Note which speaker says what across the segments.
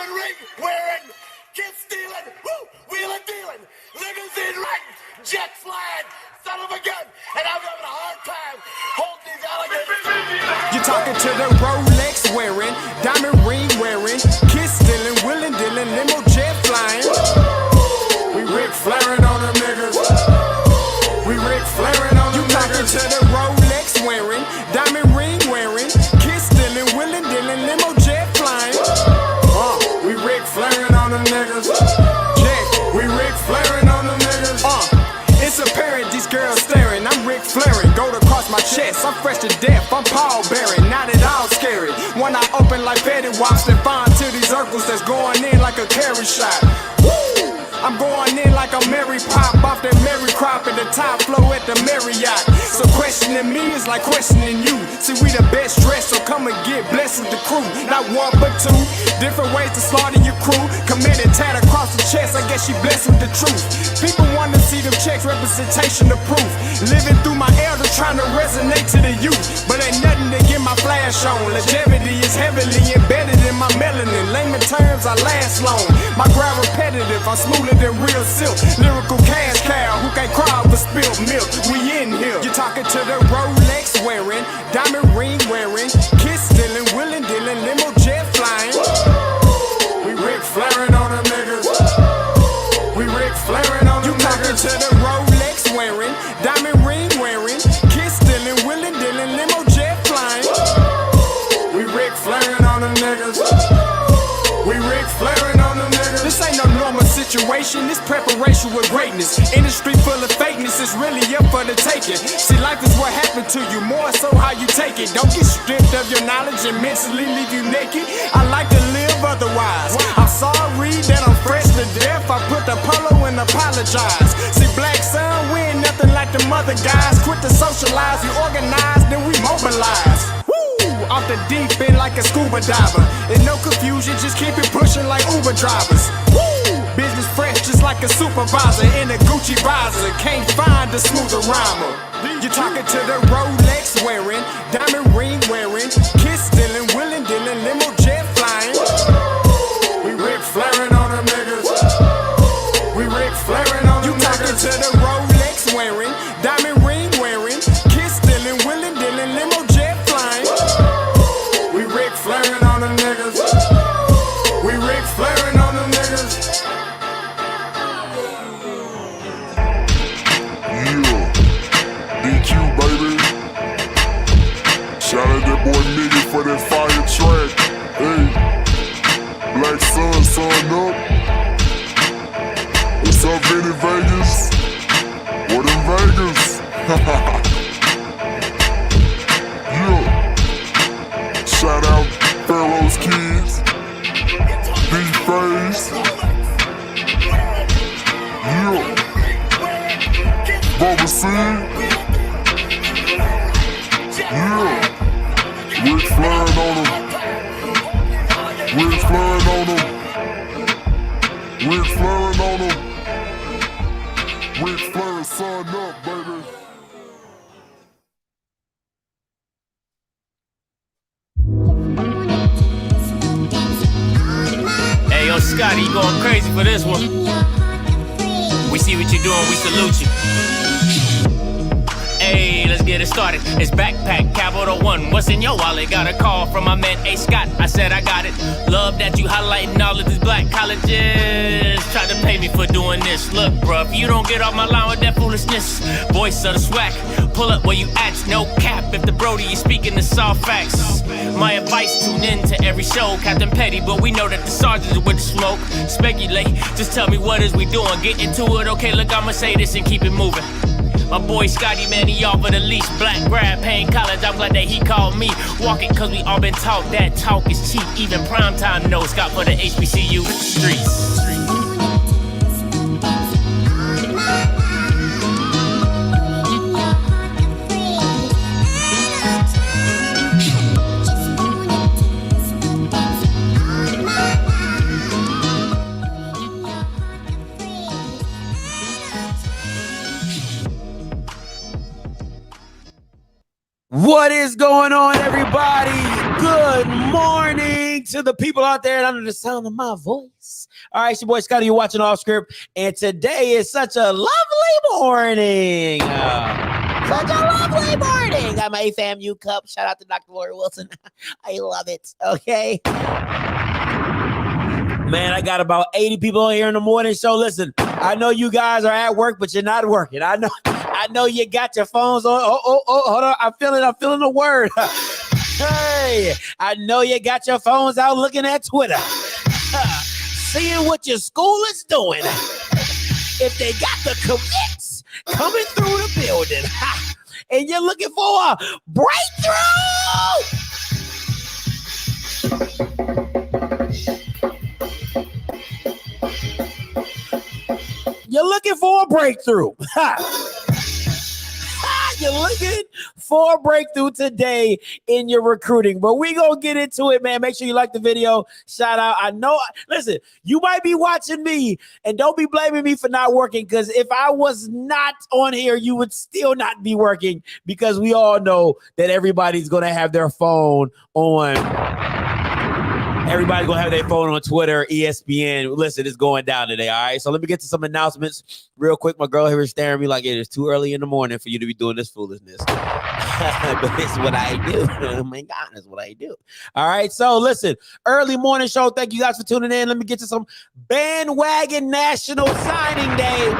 Speaker 1: diamond ring wearing, kiss stealing, wheeling dealing, limousine riding, jet flying, son of a gun, and I'm having a hard time holding these alligators.
Speaker 2: You're talking to the Rolex wearing, diamond ring wearing, kiss stealing, wheeling dealing, limo jet flying. We Ric Flairing on them niggas. We Ric Flairing on them niggas. You talking to the Rolex wearing, diamond ring wearing, kiss stealing, wheeling dealing, limo jet flying. We Ric Flairing on them niggas. Yeah, we Ric Flairing on them niggas. It's apparent these girls staring. I'm Ric Flairing, gold across my chest. I'm fresh to death, I'm Paul Bearing, not at all scary. One eye open like Betty Wops and fine to these Urkels that's going in like a carry shot. Woo! I'm going in like a Mary Pop off that Mary Crop at the top flow at the Marriott. So questioning me is like questioning you. See, we the best dressed, so come and get blessed with the crew. Not one but two, different ways to slaughter your crew. Committed tat across the chest, I guess she blessed with the truth. People wanna see them checks, representation of proof. Living through my elders, trying to resonate to the youth. But ain't nothing to get my flash on. Longevity is heavily embedded in my melanin. Layman terms, I last long. My grind repetitive, I'm smoother than real silk. Lyrical cash cow who can't cry over spilled milk. We in here. You're talking to the Rolex wearing, diamond ring wearing, kiss stealing, wheeling dealing, limo jet flying. We Ric Flairing on them niggas. We Ric Flairing on them niggas. You talking to the Rolex wearing, diamond ring wearing, kiss stealing, wheeling dealing, limo jet flying. We Ric Flairing on them niggas. We Ric Flairing on them niggas. This ain't no normal situation, this preparation with greatness. Industry full of fakeness, it's really up for the taking. See, life is what happened to you, more so how you take it. Don't get stripped of your knowledge and mentally leave you naked. I like to live otherwise. I'm sorry that I'm fresh to death. I put the polo and apologize. See, Black Sun, we ain't nothing like the other guys. Quit to socialize, we organize, then we mobilize. Off the deep end like a scuba diver. And no confusion, just keep it pushing like Uber drivers. Woo! Business fresh just like a supervisor in a Gucci visor. Can't find a smoother rhymer. You're talking to the Rolex wearing, diamond ring wearing, kiss stealing, wheeling dealing, limo jet flying. We Ric Flairing on them niggas. We Ric Flairing on them niggas. You talking to the Rolex wearing, diamond ring wearing, kiss stealing, wheeling dealing, limo jet flying. We Ric Flairing on them niggas. We Ric Flairing on them niggas.
Speaker 3: Yeah, DQ baby. Shout out that boy Nigga for that fire track. Hey, Black Sun, sun up. What's up, Vinny Vegas? What in Vegas? Yeah. Shout out Pharaoh's Kids, D-Phase, yeah, Bubba C, yeah, Ric Flairing on them, Ric Flairing on them, Ric Flairing on them, Ric Flairing, son up, baby.
Speaker 4: Hey, yo, Scotty, you going crazy for this one. We see what you're doing, we salute you. Hey, let's get it started. It's Backpack Capital One. What's in your wallet? Got a call from my man A. Scott. I said I got it. Love that you highlighting all of these black colleges. Try to pay me for doing this. Look, bruh, if you don't get off my line with that foolishness, voice of the swag, pull up where you at. No cap if the Brody is speaking the soft facts. My advice, tune in to every show. Captain Petty, but we know that the sergeants are with the smoke. Speculate, just tell me what is we doing. Get into it, okay, look, I'ma say this and keep it moving. My boy Scotty, man, he offered the least. Black grad, paying college, I'm glad that he called me. Walking, cause we all been taught that talk is cheap. Even primetime knows Scott for the HBCU streets.
Speaker 2: What is going on, everybody? Good morning.
Speaker 5: evening to the people out there and under the sound of my voice. All right, it's your boy Scotty. You're watching Off Script, and today is such a lovely morning. Such a lovely morning. Got my FAMU cup. Shout out to Dr. Lori Wilson. I love it. Okay. Man, I got about 80 people here in the morning show. Listen, I know you guys are at work, but you're not working. I know you got your phones on. Oh, hold on. I'm feeling the word. Hey, I know you got your phones out looking at Twitter. Seeing what your school is doing. If they got the commits coming through the building. And you're looking for a breakthrough. You're looking for a breakthrough. You're looking for a breakthrough today in your recruiting. But we gonna get into it, man. Make sure you like the video. Shout out. I know, listen, you might be watching me and don't be blaming me for not working, because if I was not on here, you would still not be working, because we all know that everybody's gonna have their phone on. Everybody's going to have their phone on Twitter, ESPN. Listen, it's going down today, all right? So let me get to some announcements real quick. My girl here is staring at me like it is too early in the morning for you to be doing this foolishness. But it's what I do. Oh, my God, it's what I do. All right, so listen, early morning show. Thank you guys for tuning in. Let me get to some bandwagon National Signing Day.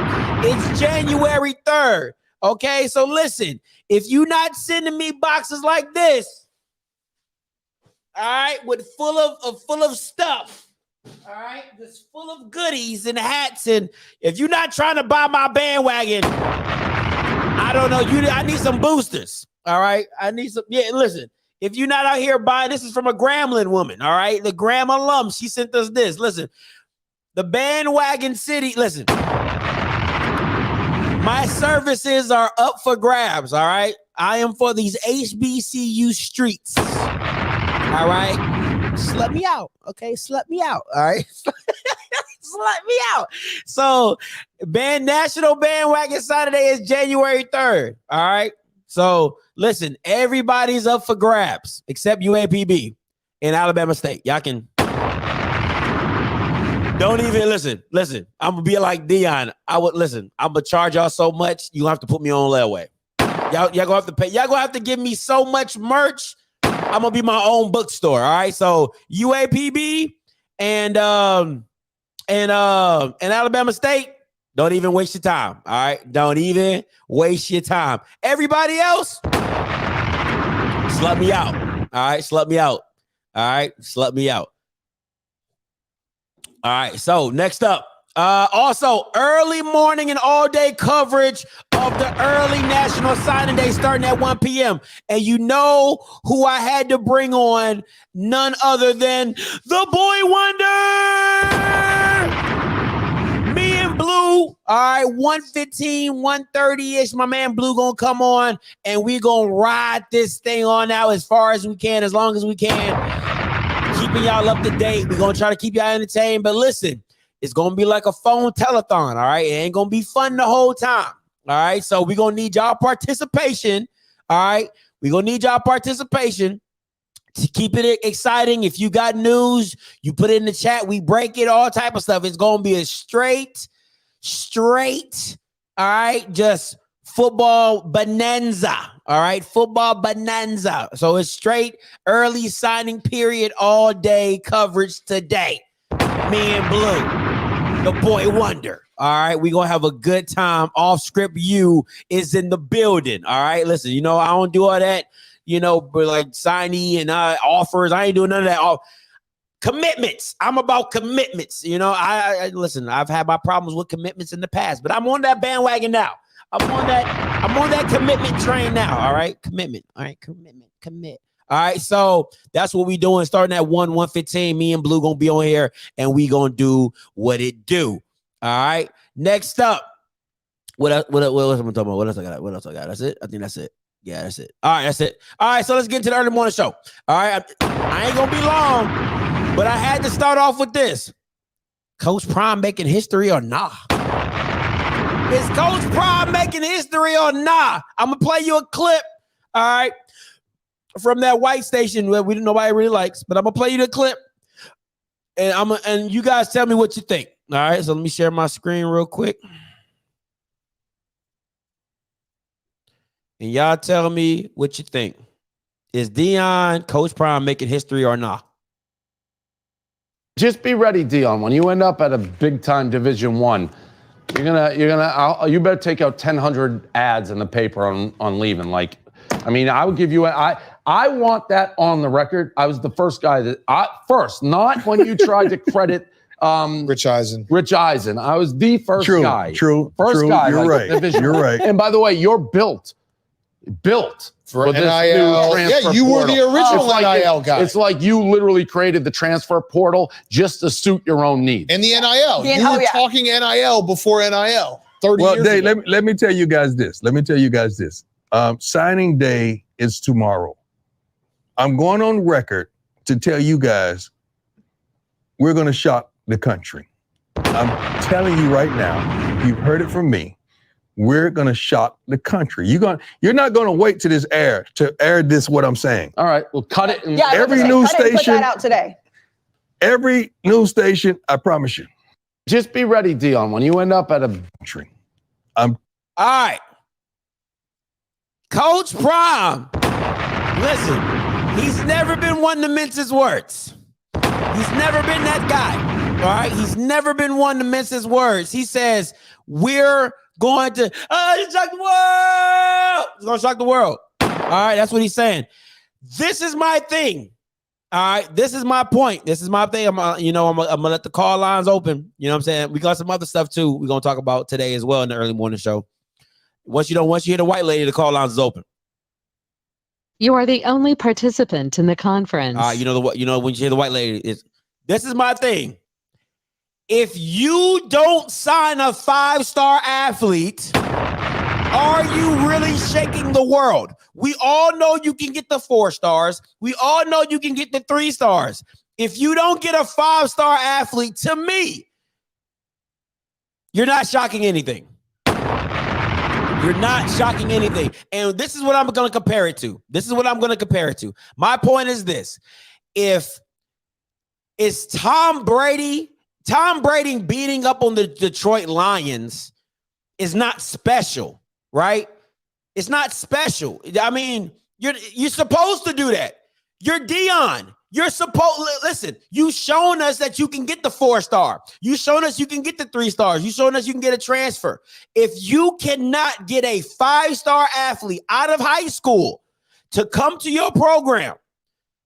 Speaker 5: It's January 3rd, okay? So listen, if you're not sending me boxes like this, all right, with full of stuff. All right, just full of goodies and hats. And if you're not trying to buy my bandwagon, I don't know. I need some boosters. All right, I need some. Yeah, listen. If you're not out here buying, this is from a Grambling woman. All right, the Graham alum. She sent us this. Listen, the bandwagon city. Listen, my services are up for grabs. All right, I am for these HBCU streets. All right, slut me out. Okay, slut me out. All right, slut me out. So, National Bandwagon Saturday is January 3rd. All right. So, listen, everybody's up for grabs except UAPB and Alabama State. Y'all can. Don't even listen. Listen, I'm gonna be like Dion. I'm gonna charge y'all so much you have to put me on layaway. Y'all gonna have to pay. Y'all gonna have to give me so much merch. I'm gonna be my own bookstore. All right. So UAPB and Alabama State, don't even waste your time. All right. Don't even waste your time. Everybody else, slut me out. All right. Slut me out. All right. Slut me out. All right. So next up. Also, early morning and all day coverage of the early National Signing Day starting at 1 p.m. And you know who I had to bring on? None other than the Boy Wonder. Me and Blue, all right, 1:15, 1:30-ish. My man Blue gonna come on and we gonna ride this thing on out as far as we can, as long as we can. Keeping y'all up to date. We're gonna try to keep y'all entertained. But listen, it's going to be like a phone telethon, all right? It ain't going to be fun the whole time, all right? So we're going to need y'all participation, all right? We're going to need y'all participation to keep it exciting. If you got news, you put it in the chat. We break it, all type of stuff. It's going to be a straight, all right, just football bonanza, all right? Football bonanza. So it's straight early signing period, all day coverage today. Me and Blue, the Boy Wonder. All right, we're going to have a good time. Off Script U is in the building. All right, listen, you know, I don't do all that, you know, but like signee and offers. I ain't doing none of that. Commitments. I'm about commitments. You know, I listen, I've had my problems with commitments in the past, but I'm on that bandwagon now. I'm on that commitment train now. All right, commitment. All right, commit. All right, so that's what we doing. Starting at 1:15, me and Blue gonna be on here, and we gonna do what it do. All right. Next up, what else am I talking about? What else I got? That's it. I think that's it. Yeah, that's it. All right, that's it. All right, so let's get into the early morning show. All right, I ain't gonna be long, but I had to start off with this. Coach Prime making history or nah? Is Coach Prime making history or nah? I'm gonna play you a clip. All right. From that white station where nobody really likes, but I'm gonna play you the clip and you guys tell me what you think. All right, so let me share my screen real quick. And y'all tell me what you think. Is Deion, Coach Prime making history or not?
Speaker 6: Just be ready, Deion. When you end up at a big time Division I, you better take out 1,000 ads in the paper on leaving. Like, I mean, I would give you I want that on the record. I was the first guy not when you tried to credit
Speaker 7: Rich Eisen.
Speaker 6: Rich Eisen. I was the first guy.
Speaker 8: True.
Speaker 6: Guy.
Speaker 8: You're
Speaker 6: like,
Speaker 8: right. You're right.
Speaker 6: And by the way, you're built for
Speaker 7: NIL.
Speaker 6: this new transfer
Speaker 7: Yeah, you were
Speaker 6: portal.
Speaker 7: the original NIL guy.
Speaker 6: It's like you literally created the transfer portal just to suit your own needs.
Speaker 7: And the NIL. You were talking NIL before NIL 30 years
Speaker 8: Dave,
Speaker 7: ago.
Speaker 8: let me tell you guys this. Signing day is tomorrow. I'm going on record to tell you guys we're going to shock the country. I'm telling you right now, you've heard it from me. We're going to shock the country. You're not going to wait to this air to air this what I'm saying.
Speaker 6: All right, we'll cut it.
Speaker 8: Every news station.
Speaker 9: Put that out today.
Speaker 8: Every news station, I promise you.
Speaker 6: Just be ready, Deion. When you end up at a
Speaker 8: country.
Speaker 5: All right. Coach Prime. Listen, he's never been one to mince his words. He's never been that guy. All right. He's never been one to mince his words. He says, we're going to shock the world. He's going to shock the world. All right. That's what he's saying. This is my thing. All right. This is my point. This is my thing. I'm going to let the call lines open. You know what I'm saying? We got some other stuff too. We're going to talk about today as well in the early morning show. Once you hear the white lady, the call lines is open.
Speaker 10: You are the only participant in the conference.
Speaker 5: When you hear the white lady, this is my thing. If you don't sign a 5-star athlete, are you really shaking the world? We all know you can get the 4 stars. We all know you can get the 3 stars. If you don't get a 5-star athlete, to me, you're not shocking anything. You're not shocking anything. And this is what I'm going to compare it to. My point is this. If it's Tom Brady beating up on the Detroit Lions is not special, right? It's not special. I mean, you're supposed to do that. You're Deion. Listen, you've shown us that you can get the 4-star. You've shown us you can get the 3 stars. You've shown us you can get a transfer. If you cannot get a 5-star athlete out of high school to come to your program,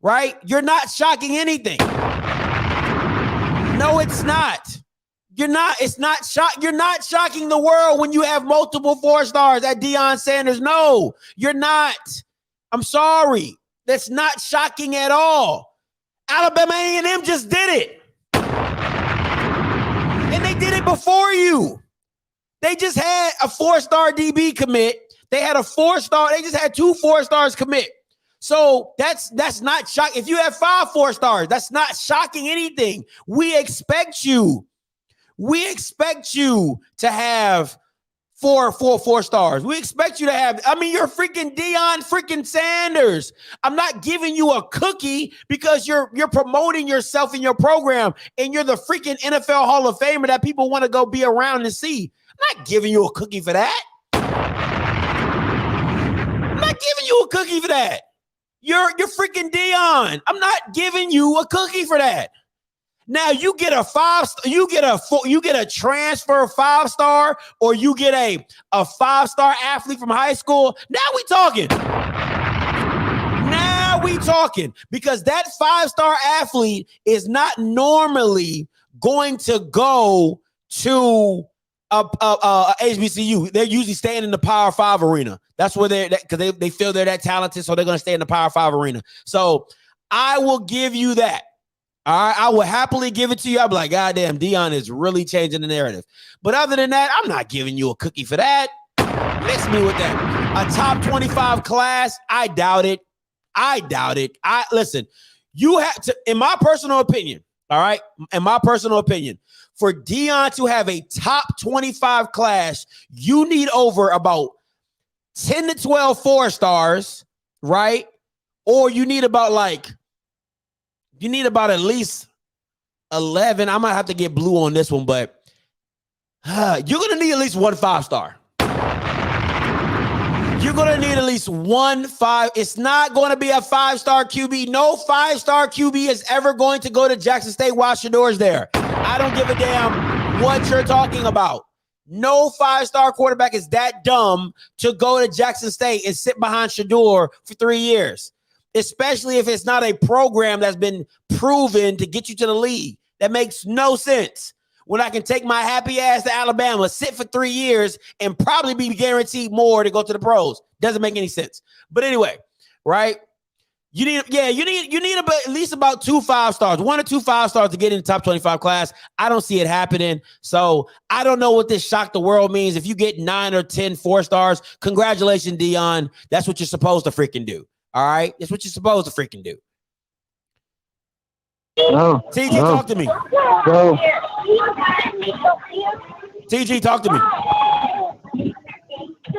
Speaker 5: right? You're not shocking anything. No, it's not. You're not shocking the world when you have multiple 4 stars at Deion Sanders. No, you're not. I'm sorry. That's not shocking at all. Alabama A&M just did it. And they did it before you. They just had a 4-star DB commit. They had a 4-star. They just had 2 4-stars commit. So that's not shocking. If you have 5 4-stars, that's not shocking anything. We expect you to have 4 stars. We expect you to have, you're freaking Deion freaking Sanders. I'm not giving you a cookie because you're promoting yourself in your program and you're the freaking NFL Hall of Famer that people want to go be around and see. I'm not giving you a cookie for that. You're freaking Deion. I'm not giving you a cookie for that. Now you get a transfer 5-star, or you get a 5-star athlete from high school. Now we talking because that 5-star athlete is not normally going to go to a HBCU. They're usually staying in the Power 5 arena. That's where because they feel they're that talented, so they're going to stay in the Power 5 arena. So I will give you that. All right, I will happily give it to you. I'll be like, God damn, Deion is really changing the narrative. But other than that, I'm not giving you a cookie for that. Miss me with that. A top 25 class, I doubt it. Listen, you have to, in my personal opinion, all right, for Deion to have a top 25 class, you need over about 10 to 12 4-stars, right? Or you need about at least 11. I might have to get blue on this one, but you're going to need at least 1 5-star. You're going to need at least 1 5. It's not going to be a 5-star QB. No 5-star QB is ever going to go to Jackson State while Shador's there. I don't give a damn what you're talking about. No 5-star quarterback is that dumb to go to Jackson State and sit behind Shador for 3 years, especially if it's not a program that's been proven to get you to the league. That makes no sense. When I can take my happy ass to Alabama, sit for 3 years, and probably be guaranteed more to go to the pros. Doesn't make any sense. But anyway, right? You need at least about 2 5-stars, 1 or 2 5-stars to get in the top 25 class. I don't see it happening. So I don't know what this shock the world means. If you get 9 or 10 4-stars, congratulations, Dion. That's what you're supposed to freaking do. All right? That's what you're supposed to freaking do.
Speaker 9: No.
Speaker 5: TG, talk to me.
Speaker 9: No.
Speaker 5: TG, talk to me.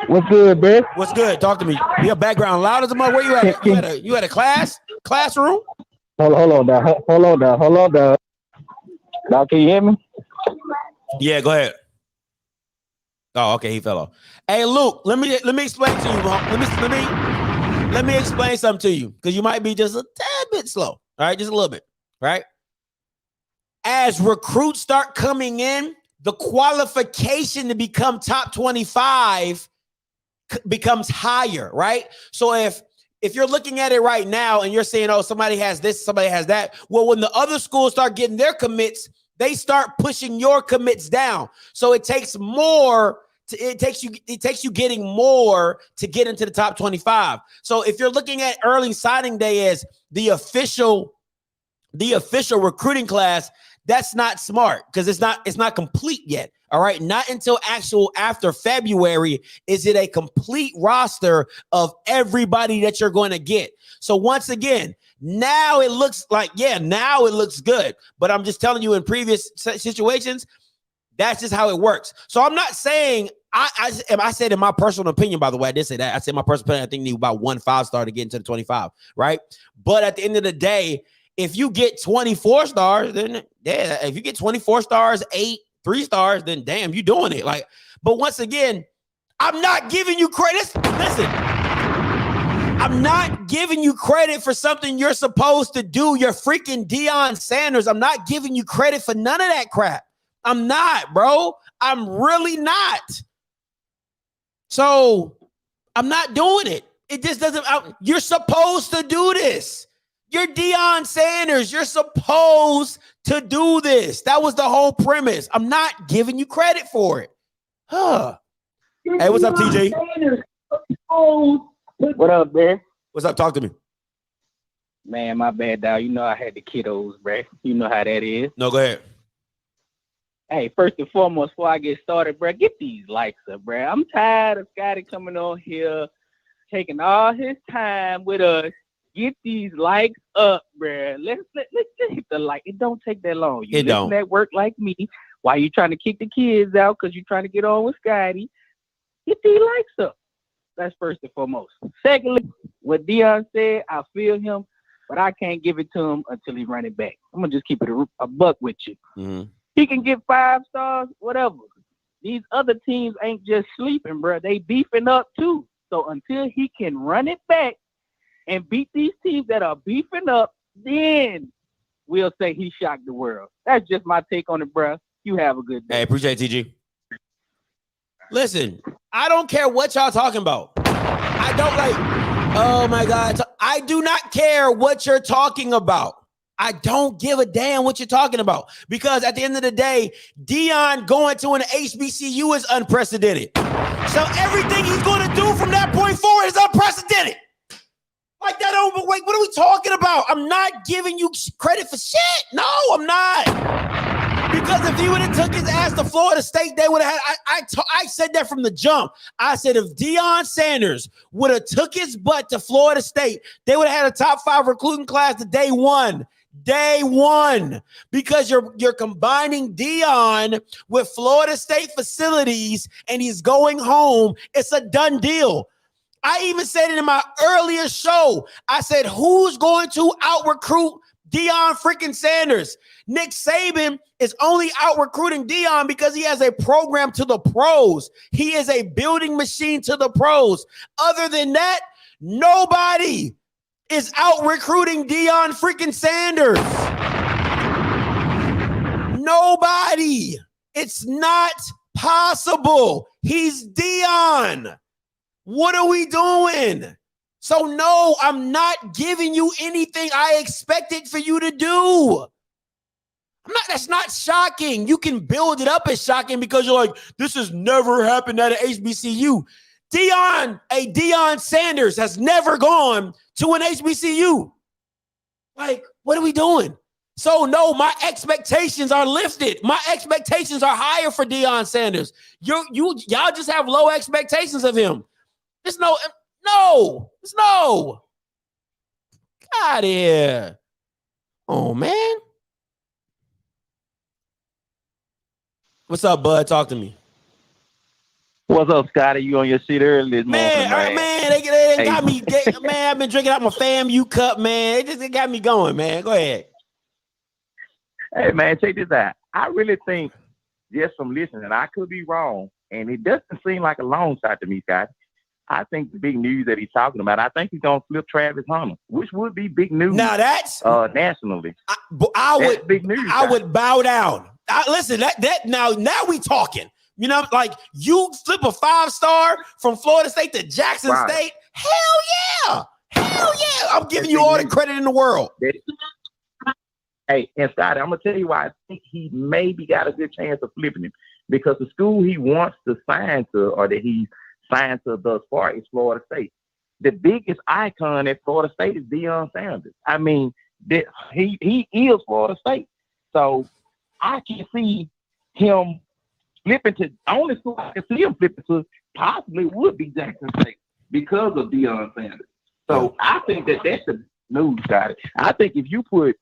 Speaker 9: What's good, man?
Speaker 5: What's good? Talk to me. Your background loud as a mother. Where you at? You at a classroom?
Speaker 9: Hold on, dog. Now, can you hear me?
Speaker 5: Yeah, go ahead. Oh, okay, he fell off. Hey, Luke, let me explain to you. Let me explain something to you because you might be just a tad bit slow. All right, just a little bit. Right? As recruits start coming in, the qualification to become top 25 becomes higher, right? So if you're looking at it right now and you're saying, oh, somebody has this, somebody has that. Well, when the other schools start getting their commits, they start pushing your commits down. So it takes you getting more to get into the top 25. So if you're looking at early signing day as the official recruiting class, that's not smart because it's not complete yet. All right. Not until after February is it a complete roster of everybody that you're going to get. So once again, now it looks good. But I'm just telling you, in previous situations, that's just how it works. So I'm not saying I said in my personal opinion, by the way, I did say that. I said my personal opinion, I think you need about 1 5-star to get into the 25, right? But at the end of the day, if you get 24 stars, then yeah, if you get 24 stars, 8 3-stars, then damn, you doing it. Like, but once again, I'm not giving you credit. Listen, I'm not giving you credit for something you're supposed to do. You're freaking Deion Sanders. I'm not giving you credit for none of that crap. I'm not, bro. I'm really not. So I'm not doing it. It just doesn't. You're supposed to do this. You're Deion Sanders. You're supposed to do this. That was the whole premise. I'm not giving you credit for it. Huh. Hey, what's up, TJ?
Speaker 9: What up, man?
Speaker 5: What's up? Talk to me.
Speaker 9: Man, my bad, dog. You know I had the kiddos, bro. You know how that is.
Speaker 5: No, go ahead.
Speaker 9: Hey, first and foremost, before I get started, bro, get these likes up, bro. I'm tired of Scotty coming on here, taking all his time with us. Get these likes up, bro. Let's hit the like. It don't take that long. You listen at work like me. Why you trying to kick the kids out? Because you're trying to get on with Scotty. Get these likes up. That's first and foremost. Secondly, what Deion said, I feel him, but I can't give it to him until he run it back. I'm going to just keep it a buck with you.
Speaker 5: Mm-hmm.
Speaker 9: He can get 5 stars, whatever. These other teams ain't just sleeping, bro. They beefing up too. So until he can run it back and beat these teams that are beefing up, then we'll say he shocked the world. That's just my take on it, bro. You have a good day.
Speaker 5: Hey, appreciate it, TG. Listen, I don't care what y'all talking about. I don't oh my God. I do not care what you're talking about. I don't give a damn what you're talking about because at the end of the day, Deion going to an HBCU is unprecedented. So everything he's going to do from that point forward is unprecedented. Like that over. Wait, what are we talking about? I'm not giving you credit for shit. No, I'm not. Because if he would have took his ass to Florida State, they would have had. I said that from the jump. I said if Deion Sanders would have took his butt to Florida State, they would have had a top 5 recruiting class to day one. Day one, because you're combining Deion with Florida State facilities and he's going home. It's a done deal. I even said it in my earlier show. I said, who's going to out-recruit Deion freaking Sanders. Nick Saban is only out recruiting Deion because he has a program to the pros. He is a building machine to the pros. Other than that, nobody is out recruiting Deion freaking Sanders. Nobody. It's not possible. He's Deion. What are we doing? So no, I'm not giving you anything I expected for you to do. That's not shocking. You can build it up as shocking because you're like, this has never happened at an HBCU. Deion Sanders has never gone to an HBCU. Like, what are we doing? So no, my expectations are lifted. My expectations are higher for Deion Sanders. Y'all just have low expectations of him. There's no. Out here. Oh, man. What's up, bud? Talk to me.
Speaker 9: What's up, Scotty? You on your shit early this morning,
Speaker 5: man, they got me. Man, I've been drinking out my FAMU cup, man. It got me going, man. Go ahead.
Speaker 9: Hey, man, check this out. I really think, just from listening, I could be wrong, and it doesn't seem like a long shot to me, Scotty. I think the big news that he's talking about, I think he's going to flip Travis Hunter, which would be big news.
Speaker 5: Now that's
Speaker 9: nationally.
Speaker 5: That's
Speaker 9: big news.
Speaker 5: I would bow down. Listen, now we talking. You know, like you flip a 5-star from Florida State to Jackson State. Hell yeah. I'm giving you all the credit in the world.
Speaker 9: Hey, and Scotty, I'm going to tell you why I think he maybe got a good chance of flipping him, because the school he wants to sign to, or that he's signed to thus far, is Florida State. The biggest icon at Florida State is Deion Sanders. I mean, he is Florida State. So I can see him flipping to, only school I can see him flipping to possibly would be Jackson State because of Deion Sanders. So I think that's the news, Scotty. I think if you flip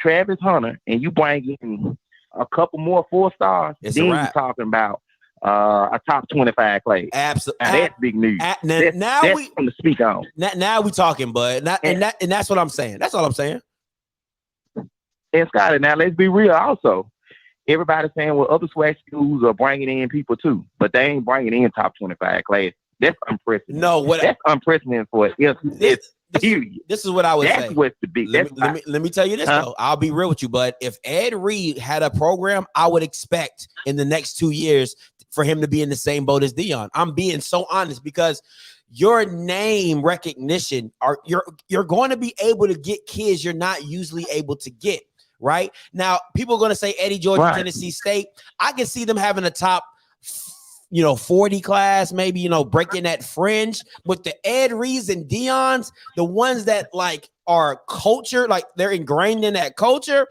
Speaker 9: Travis Hunter and you bring in a couple more 4-stars, then you're talking about a top 25 class.
Speaker 5: Absolutely.
Speaker 9: Now that's big news. That's we from the speak on.
Speaker 5: Now we talking, bud. And that's what I'm saying. That's all I'm saying.
Speaker 9: And Scotty, now let's be real also. Everybody's saying, well, other swag schools are bringing in people too, but they ain't bringing in top 25 class. That's unprecedented.
Speaker 5: No,
Speaker 9: that's unprecedented for it.
Speaker 5: This is what I would say.
Speaker 9: That's what's the big.
Speaker 5: Let me tell you this though. I'll be real with you, bud. If Ed Reed had a program, I would expect in the next 2 years for him to be in the same boat as Deion. I'm being so honest because your name recognition you're going to be able to get kids you're not usually able to get. Right now, people are going to say Eddie George, Tennessee State. I can see them having a top 40 class, maybe, breaking that fringe. But the Ed Reeds and Deion's, the ones that like are culture, like they're ingrained in that culture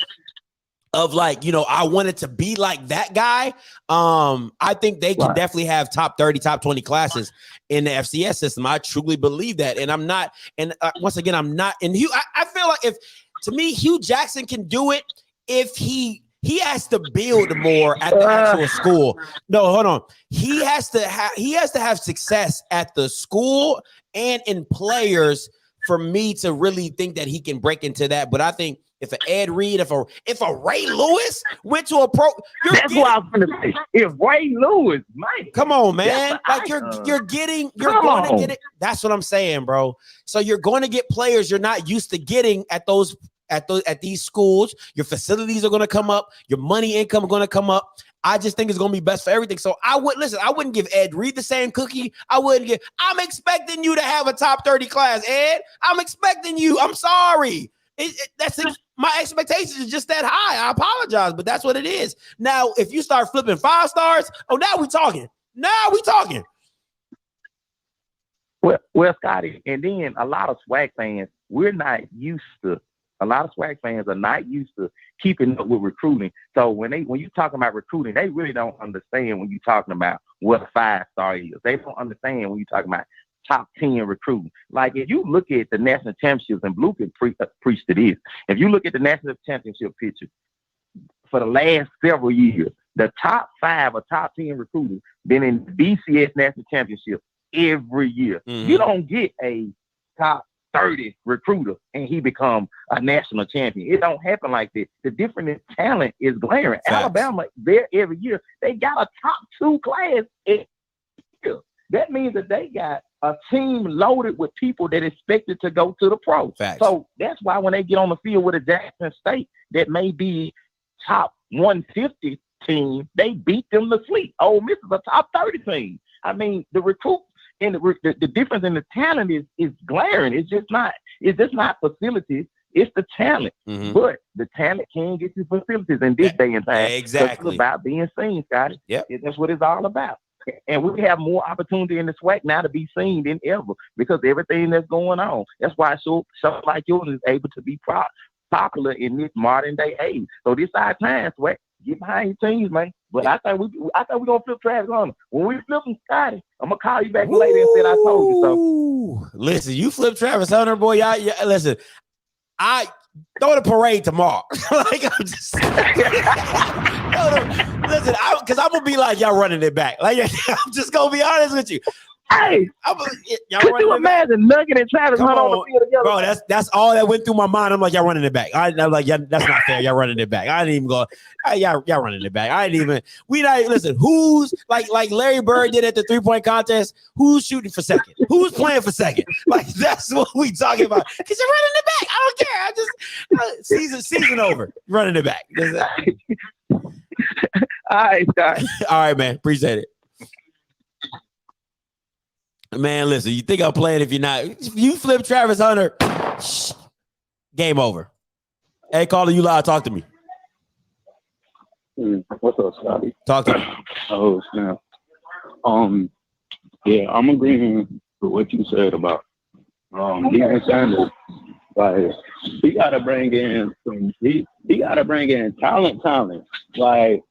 Speaker 5: of like, I wanted to be like that guy. I think they can definitely have top 30, top 20 classes in the FCS system. I truly believe that. And I'm not, and once again, I'm not, and I feel like to me, Hugh Jackson can do it if he has to build more at the actual school. No, hold on. He has to have success at the school and in players for me to really think that he can break into that. But I think if an Ed Reed, if a Ray Lewis went to a pro,
Speaker 9: that's what I was going to say. If Ray Lewis, man,
Speaker 5: come on, man, like you're going to get it. That's what I'm saying, bro. So you're going to get players you're not used to getting at these schools. Your facilities are going to come up. Your money income is going to come up. I just think it's going to be best for everything. So I wouldn't give Ed Reed the same cookie. I'm expecting you to have a top 30 class, Ed. I'm expecting you. I'm sorry. My expectations is just that high. I apologize, but that's what it is. Now, if you start flipping 5 stars, now we talking.
Speaker 9: Well, Scotty, and then a lot of swag fans, a lot of swag fans are not used to keeping up with recruiting. So when you're talking about recruiting, they really don't understand when you're talking about what a 5-star is. They don't understand when you're talking about top 10 recruiting. Like if you look at the national championships, and Blue can preach to this. If you look at the national championship picture for the last several years, the top 5 or top 10 recruiters been in the BCS national championship every year. Mm-hmm. You don't get a top
Speaker 11: 30 recruiter and he become a national champion. It don't happen like this. The difference in talent is glaring.
Speaker 5: Facts.
Speaker 11: Alabama, there every year, they got a top 2 class every year. That means that they got a team loaded with people that expected to go to the pro.
Speaker 5: Facts.
Speaker 11: So that's why when they get on the field with a Jackson State that may be top 150 team, they beat them to sleep. Ole Miss is a top 30 team. I mean, the recruit and the difference in the talent is glaring. It's just not facilities. It's the talent.
Speaker 5: Mhm.
Speaker 11: But the talent can get you facilities in this day and time.
Speaker 5: Exactly.
Speaker 11: It's about being seen, Scotty.
Speaker 5: Yep.
Speaker 11: That's what it's all about. And we have more opportunity in the SWAC now to be seen than ever because everything that's going on. That's why something like yours is able to be popular in this modern day age. So this our time, SWAC. Get behind your teams, man. But I thought we gonna flip Travis Hunter. When we flip him, Scotty, I'm gonna call you back later and say I told you so.
Speaker 5: Ooh. Listen, you flip Travis Hunter, boy. Y'all, listen, I throw the parade tomorrow. Like I'm just listen, because I'm gonna be like y'all running it back. Like I'm just gonna be honest with you.
Speaker 11: Hey,
Speaker 5: y'all
Speaker 11: could
Speaker 5: running
Speaker 11: you
Speaker 5: it back.
Speaker 11: imagine Nugget and Travis
Speaker 5: Come
Speaker 11: Hunter on the
Speaker 5: on,
Speaker 11: field together?
Speaker 5: bro. That's all that went through my mind. I'm like, y'all running it back. I'm like, yeah, that's not fair. Y'all running it back. I didn't even go. Y'all running it back. I didn't even. We not listen. Who's like Larry Bird did at the 3-point contest? Who's shooting for second? Who's playing for second? Like that's what we talking about. Cause you're running it back. I don't care. I just season over. Running it back.
Speaker 11: All right, Scott.
Speaker 5: All right, man. Appreciate it. Man, listen, you think I'm playing if you're not. If you flip Travis Hunter, game over. Hey, caller, you live. Talk to me.
Speaker 12: What's up, Scotty?
Speaker 5: Talk to me.
Speaker 12: Oh, snap. Yeah, I'm agreeing with what you said about Deion Sanders. Like, he gotta bring in he gotta bring in talent. Like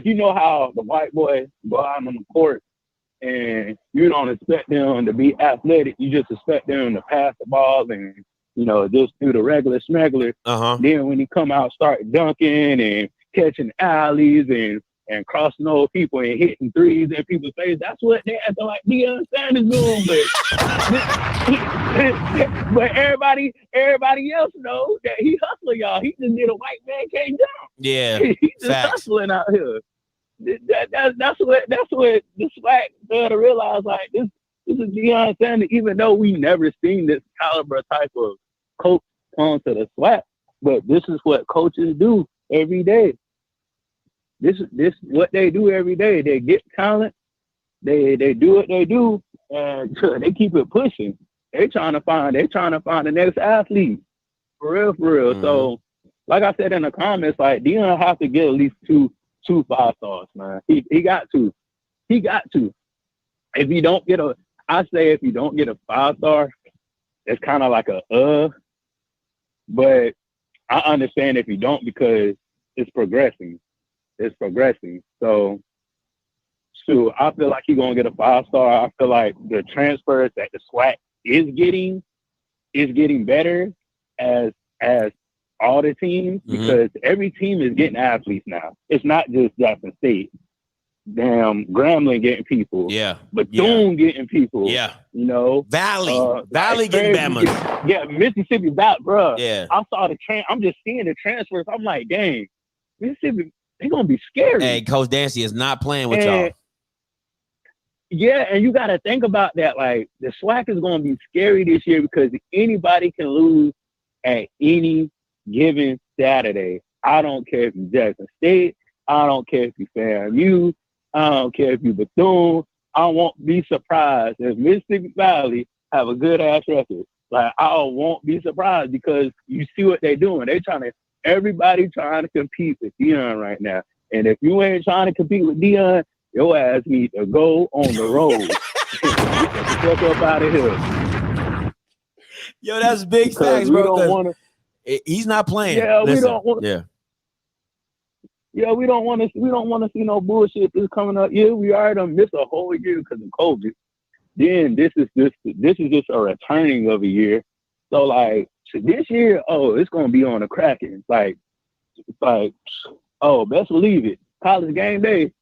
Speaker 12: you know how the white boys go out on the court and you don't expect them to be athletic. You just expect them to pass the ball and, just do the regular smuggler.
Speaker 5: Uh-huh.
Speaker 12: Then when he come out, start dunking and catching alleys and crossing over people and hitting threes in people's face. That's what they acting like Deion Sanders doing. But everybody else knows that he hustling, y'all. He just did a white man can't jump.
Speaker 5: Yeah.
Speaker 12: He's just hustling out here. That's what the SWAC better realize. Like this is Deion Sanders, even though we never seen this caliber type of coach on to the SWAC, but this is what coaches do every day. This is what they do every day. They get talent, they do what they do, and they keep it pushing. They trying to find the next athlete. For real. Mm-hmm. So, like I said in the comments, like Deion have to get at least two 5-stars, man. He got to. If you don't get a 5-star, it's kind of like but I understand if you don't because it's progressing. So I feel like he's gonna get a 5-star. I feel like the transfers that the SWAC is getting better as all the teams, because every team is getting athletes now. It's not just Jackson State. Damn, Grambling getting people.
Speaker 5: Yeah.
Speaker 12: Bethune getting people.
Speaker 5: Yeah.
Speaker 12: Valley
Speaker 5: getting Bama's.
Speaker 12: Yeah, Mississippi Valley, bro.
Speaker 5: Yeah.
Speaker 12: I saw I'm just seeing the transfers. I'm like, dang, Mississippi, they're gonna be scary.
Speaker 5: Hey, Coach Dancy is not playing with y'all.
Speaker 12: Yeah, and you got to think about that. Like, the SWAC is going to be scary this year because anybody can lose at any given Saturday. I don't care if you're Jackson State. I don't care if you're FAMU. I don't care if you're Bethune. I won't be surprised if Mississippi Valley have a good-ass record. Like, I won't be surprised because you see what they're doing. Everybody trying to compete with Deion right now. And if you ain't trying to compete with Deion, your ass need to go on the road. Get the fuck up out of here.
Speaker 5: Yo, that's big facts, bro. He's not playing.
Speaker 12: Yeah,
Speaker 5: Listen,
Speaker 12: we don't want.
Speaker 5: Yeah.
Speaker 12: Yeah, we don't want to see no bullshit that's coming up. Yeah, we already done missed a whole year because of COVID. Then this is just a returning of a year. So like this year, it's gonna be on the Kraken. Best believe it. College game day.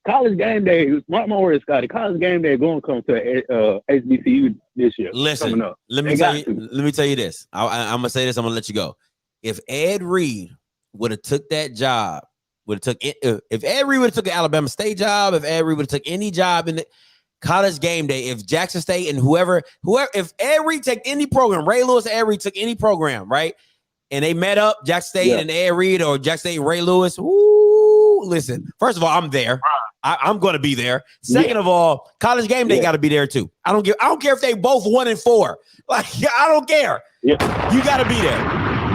Speaker 12: College game day. Mark my words, Scotty. College game day going to come to HBCU this year.
Speaker 13: Listen,
Speaker 12: coming up.
Speaker 13: let me tell you this. I'm gonna say this. I'm gonna let you go. If Ed Reed would have took that job, if Ed Reed would have took an Alabama State job, if Ed Reed would have took any job in the College game day, if Jackson State and whoever, if Ed Reed took any program, Ray Lewis, Ed Reed took any program, right? And they met up, Jackson State and Ed Reed, or Jackson State and Ray Lewis. Ooh, listen. First of all, I'm there. I'm going to be there. Second of all, College game day got to be there too. I don't care if they both 1-4. Like, I don't care. You got to be there.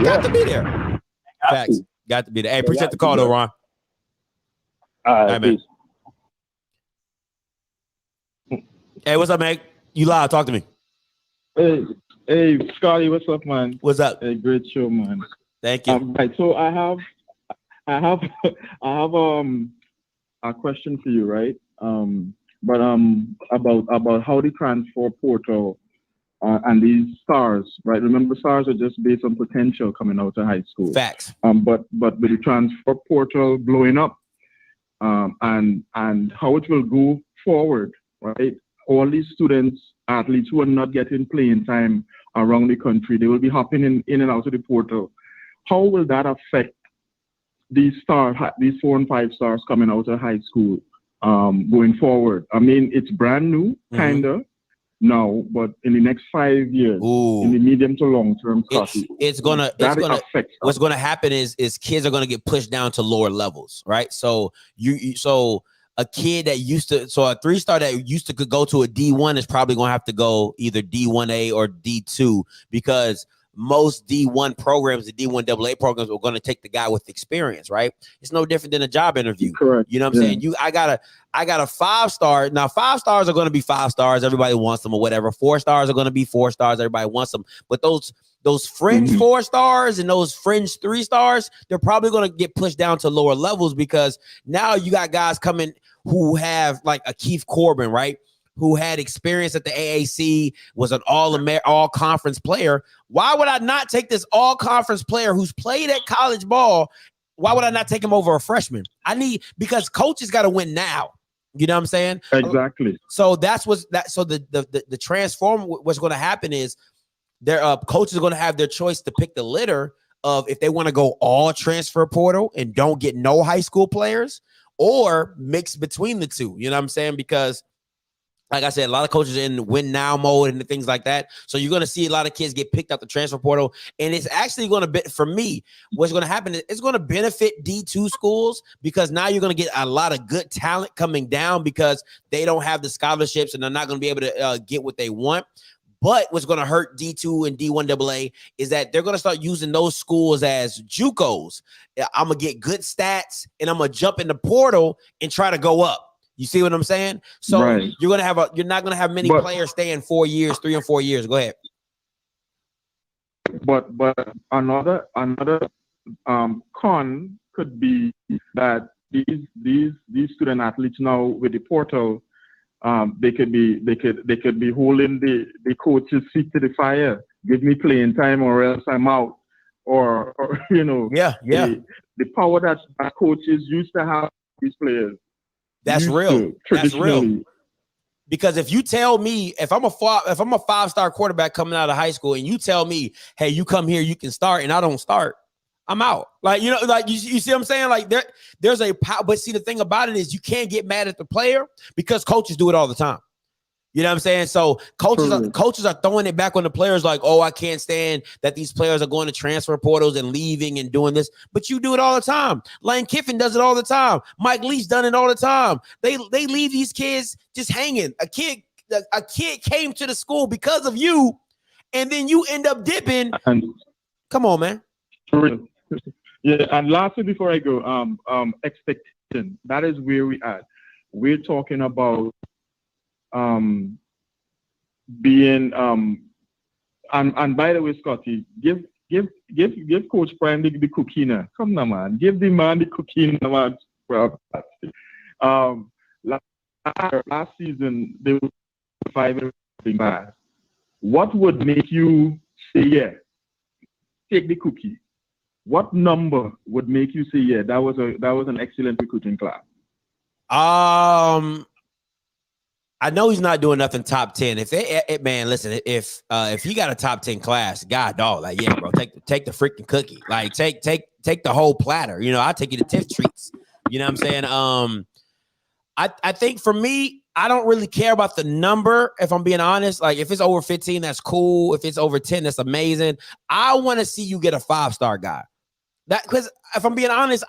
Speaker 13: Got to be there. Facts. Got to be there. Hey, appreciate the call though, Ron. All right, man. Hey, what's up, man? You live? Talk to me.
Speaker 14: Hey, Scotty, what's up, man?
Speaker 13: What's up?
Speaker 14: Hey, great show, man.
Speaker 13: Thank you.
Speaker 14: Right, so I have a question for you, right? But about how the transfer portal and these stars, right? Remember, stars are just based on potential coming out of high school.
Speaker 13: Facts.
Speaker 14: But with the transfer portal blowing up, and how it will go forward, right? All these students, athletes who are not getting playing time around the country, they will be hopping in and out of the portal. How will that affect these 4 and 5 stars coming out of high school going forward? I mean, it's brand new, kind of, now, but in the next 5 years, in the medium to long term,
Speaker 13: what's gonna happen is kids are gonna get pushed down to lower levels, right? So a kid that used to, so a 3-star that used to could go to a D1 is probably going to have to go either D1A or D2, because most D1 programs, the D1 AA programs, are going to take the guy with experience, right? It's no different than a job interview.
Speaker 14: Correct.
Speaker 13: You know what I'm saying? I got a 5-star. Now, 5 stars are going to be 5 stars. Everybody wants them or whatever. 4 stars are going to be 4 stars. Everybody wants them. But those fringe 4 stars and those fringe 3 stars, they're probably going to get pushed down to lower levels, because now you got guys coming who have like a Keith Corbin, right? Who had experience at the AAC, was an all-conference player. Why would I not take this all-conference player who's played at college ball? Why would I not take him over a freshman? Because coaches got to win now. You know what I'm saying?
Speaker 14: Exactly.
Speaker 13: So the transform, what's going to happen is their coaches are going to have their choice to pick the litter of if they want to go all transfer portal and don't get no high school players, or mix between the two. You know what I'm saying? Because like I said, a lot of coaches are in win now mode and things like that. So you're going to see a lot of kids get picked out the transfer portal. And it's actually going to be, for me, what's going to happen is it's going to benefit D2 schools, because now you're going to get a lot of good talent coming down because they don't have the scholarships and they're not going to be able to get what they want. But what's going to hurt D2 and D1 AA is that they're going to start using those schools as JUCOs. I'm going to get good stats and I'm going to jump in the portal and try to go up. You see what I'm saying? So you're not going to have many players staying 4 years, 3 or 4 years. Go ahead.
Speaker 14: But another con could be that these student athletes now with the portal, they could be holding the coach's feet to the fire. Give me playing time or else I'm out. Or you know, the power that coaches used to have these players.
Speaker 13: That's real. That's real. Because if you tell me, if I'm a 5-star quarterback coming out of high school, and you tell me, hey, you come here, you can start, and I don't start, I'm out. Like, you know, like you see what I'm saying? Like there's a power, but see, the thing about it is you can't get mad at the player because coaches do it all the time. You know what I'm saying? So coaches are throwing it back on the players like, oh, I can't stand that these players are going to transfer portals and leaving and doing this. But you do it all the time. Lane Kiffin does it all the time. Mike Leach done it all the time. They leave these kids just hanging. A kid came to the school because of you, and then you end up dipping. Come on, man.
Speaker 14: Yeah, and lastly, before I go, expectation. That is where we at. We're talking about being and by the way, Scotty, give Coach Prime the cookie now. Come now, man. Give the man the cookie now, man. Last season they were 5 bad. What would make you say yeah? Take the cookie. What number would make you say yeah? That was an excellent recruiting class.
Speaker 13: I know he's not doing nothing top 10. If man, listen, if he got a top 10 class, God dog, like yeah, bro, take the freaking cookie, like take the whole platter. You know, I'll take you to Tiff Treats. You know what I'm saying? I think for me, I don't really care about the number. If I'm being honest, like if it's over 15, that's cool. If it's over 10, that's amazing. I want to see you get a 5-star guy. That because if I'm being honest,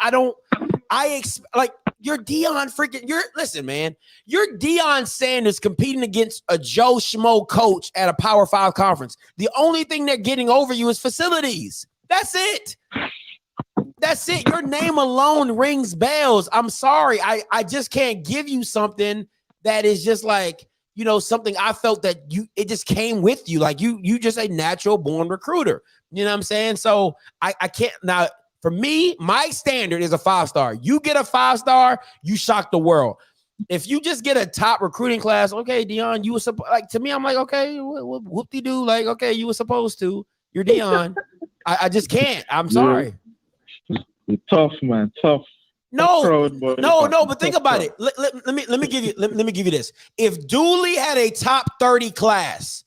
Speaker 13: you're Deion freaking. Listen, man. You're Deion Sanders competing against a Joe Schmo coach at a Power 5 conference. The only thing they're getting over you is facilities. That's it. That's it. Your name alone rings bells. I'm sorry. I just can't give you something that is just like, you know, something I felt that it just came with you. Like you just a natural born recruiter. You know what I'm saying? So I can't now. For me, my standard is a 5-star. You get a 5-star, you shock the world. If you just get a top recruiting class, okay, Deion, you were like to me, I'm like, okay, whoop-de-doo, like, okay, you were supposed to. You're Deion. I just can't. I'm sorry.
Speaker 14: Tough, man. Tough.
Speaker 13: No, but think about it. Let me give you this. If Dooley had a top 30 class,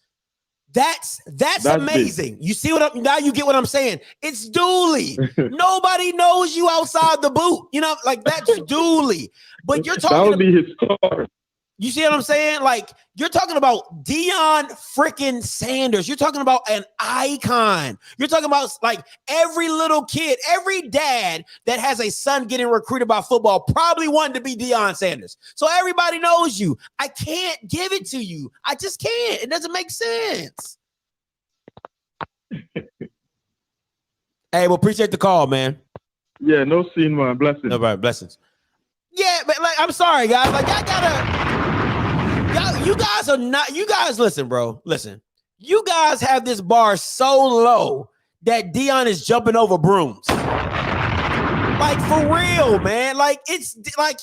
Speaker 13: that's amazing. Big. You see now you get what I'm saying. It's Dooley. Nobody knows you outside the boot. You know, like that's Dooley. But you're talking
Speaker 14: that would be his star.
Speaker 13: You see what I'm saying? Like you're talking about Deion freaking Sanders. You're talking about an icon. You're talking about like every little kid, every dad that has a son getting recruited by football probably wanted to be Deion Sanders. So everybody knows you. I can't give it to you. I just can't. It doesn't make sense. Hey, well, appreciate the call, man.
Speaker 14: Yeah, no scene, man. Blessings.
Speaker 13: No, right, blessings. Yeah, but like, I'm sorry, guys. Like, you guys are not. You guys, listen, bro. Listen. You guys have this bar so low that Deion is jumping over brooms. Like for real, man. Like it's like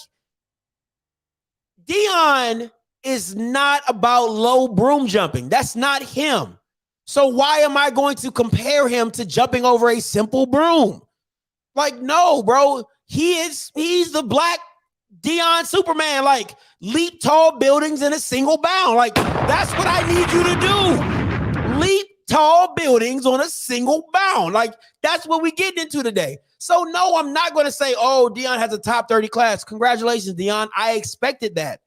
Speaker 13: Deion is not about low broom jumping. That's not him. So why am I going to compare him to jumping over a simple broom? Like, no, bro. He's the black Deion Superman. Like, leap tall buildings in a single bound. Like, that's what I need you to do. Leap tall buildings on a single bound. Like, that's what we getting into today. So, no, I'm not going to say, oh, Deion has a top 30 class. Congratulations, Deion. I expected that.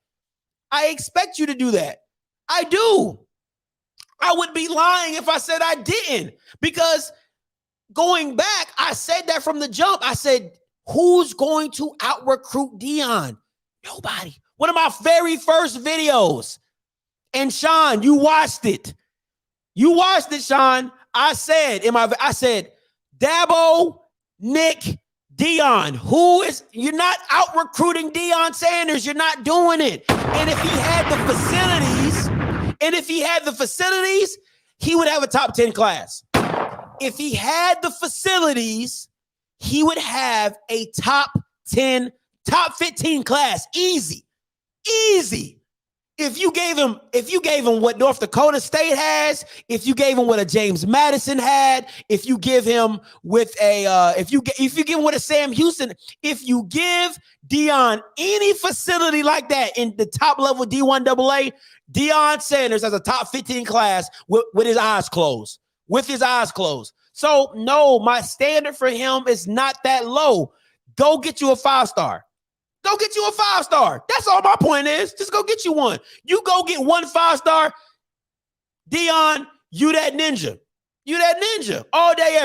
Speaker 13: I expect you to do that. I do. I would be lying if I said I didn't, because going back, I said that from the jump. I said, who's going to out-recruit Deion? Nobody. One of my very first videos. And Sean, you watched it. You watched it, Sean. I said, Dabo, Nick, Deion. You're not out-recruiting Deion Sanders. You're not doing it. And if he had the facilities, he would have a top 10 class. If he had the facilities, he would have a top 10, top 15 class. Easy. If you gave him what North Dakota State has, if you gave him what a James Madison had, if you give him with if you give him what a Sam Houston, if you give Deion any facility like that in the top level D1 AA, Deion Sanders has a top 15 class with his eyes closed. So no, my standard for him is not that low. Go get you a 5-star. That's all my point is. Just go get you one. You go get one 5-star. Deion, you that ninja. All day,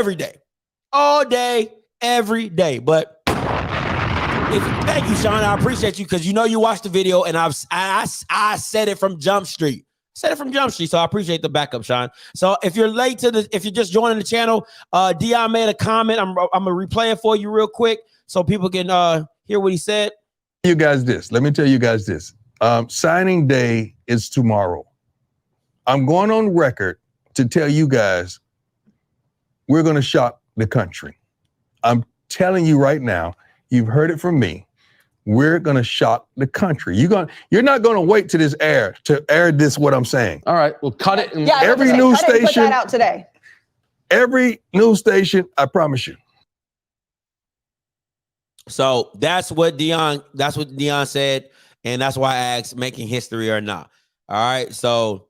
Speaker 13: every day. But thank you, Sean. I appreciate you because you know you watched the video and I said it from Jump Street. So I appreciate the backup, Sean. So if you're if you're just joining the channel, Deion made a comment. I'm gonna replay it for you real quick so people can hear what he said.
Speaker 8: Let me tell you guys this. Signing day is tomorrow. I'm going on record to tell you guys we're gonna shock the country. I'm telling you right now, you've heard it from me. We're going to shock the country. You're not going to wait to this air to air this what I'm saying.
Speaker 6: All right, we'll cut it.
Speaker 15: Yeah,
Speaker 8: every news station.
Speaker 15: Put that out today.
Speaker 8: Every news station, I promise you.
Speaker 13: So that's what Dion said, and that's why I asked making history or not. All right, so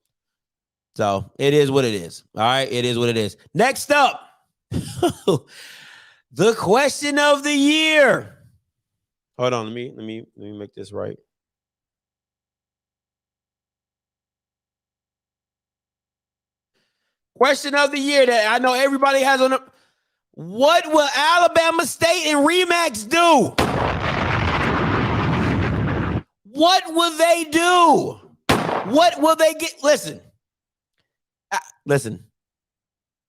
Speaker 13: it is what it is. All right, it is what it is. Next up, the question of the year. Hold on, let me make this right. Question of the year that I know everybody has on the. What will Alabama State and Remax do? What will they do? What will they get? Listen.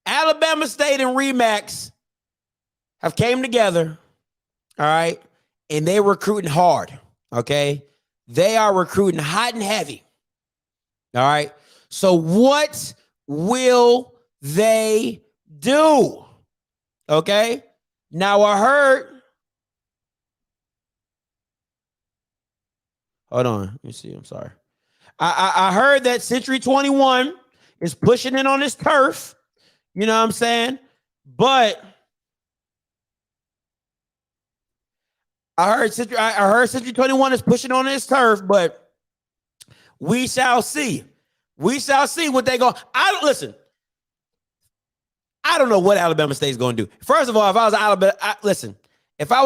Speaker 13: Alabama State and Remax have came together, all right, and they're recruiting hard, okay? They are recruiting hot and heavy, all right? So what will they do? Okay. Now I heard. Hold on. Let me see. I'm sorry. I heard that Century 21 is pushing in on this turf. You know what I'm saying? But I heard Century 21 is pushing on this turf, but we shall see. We shall see what they go. Listen. I don't know what Alabama State is going to do. First of all, if I was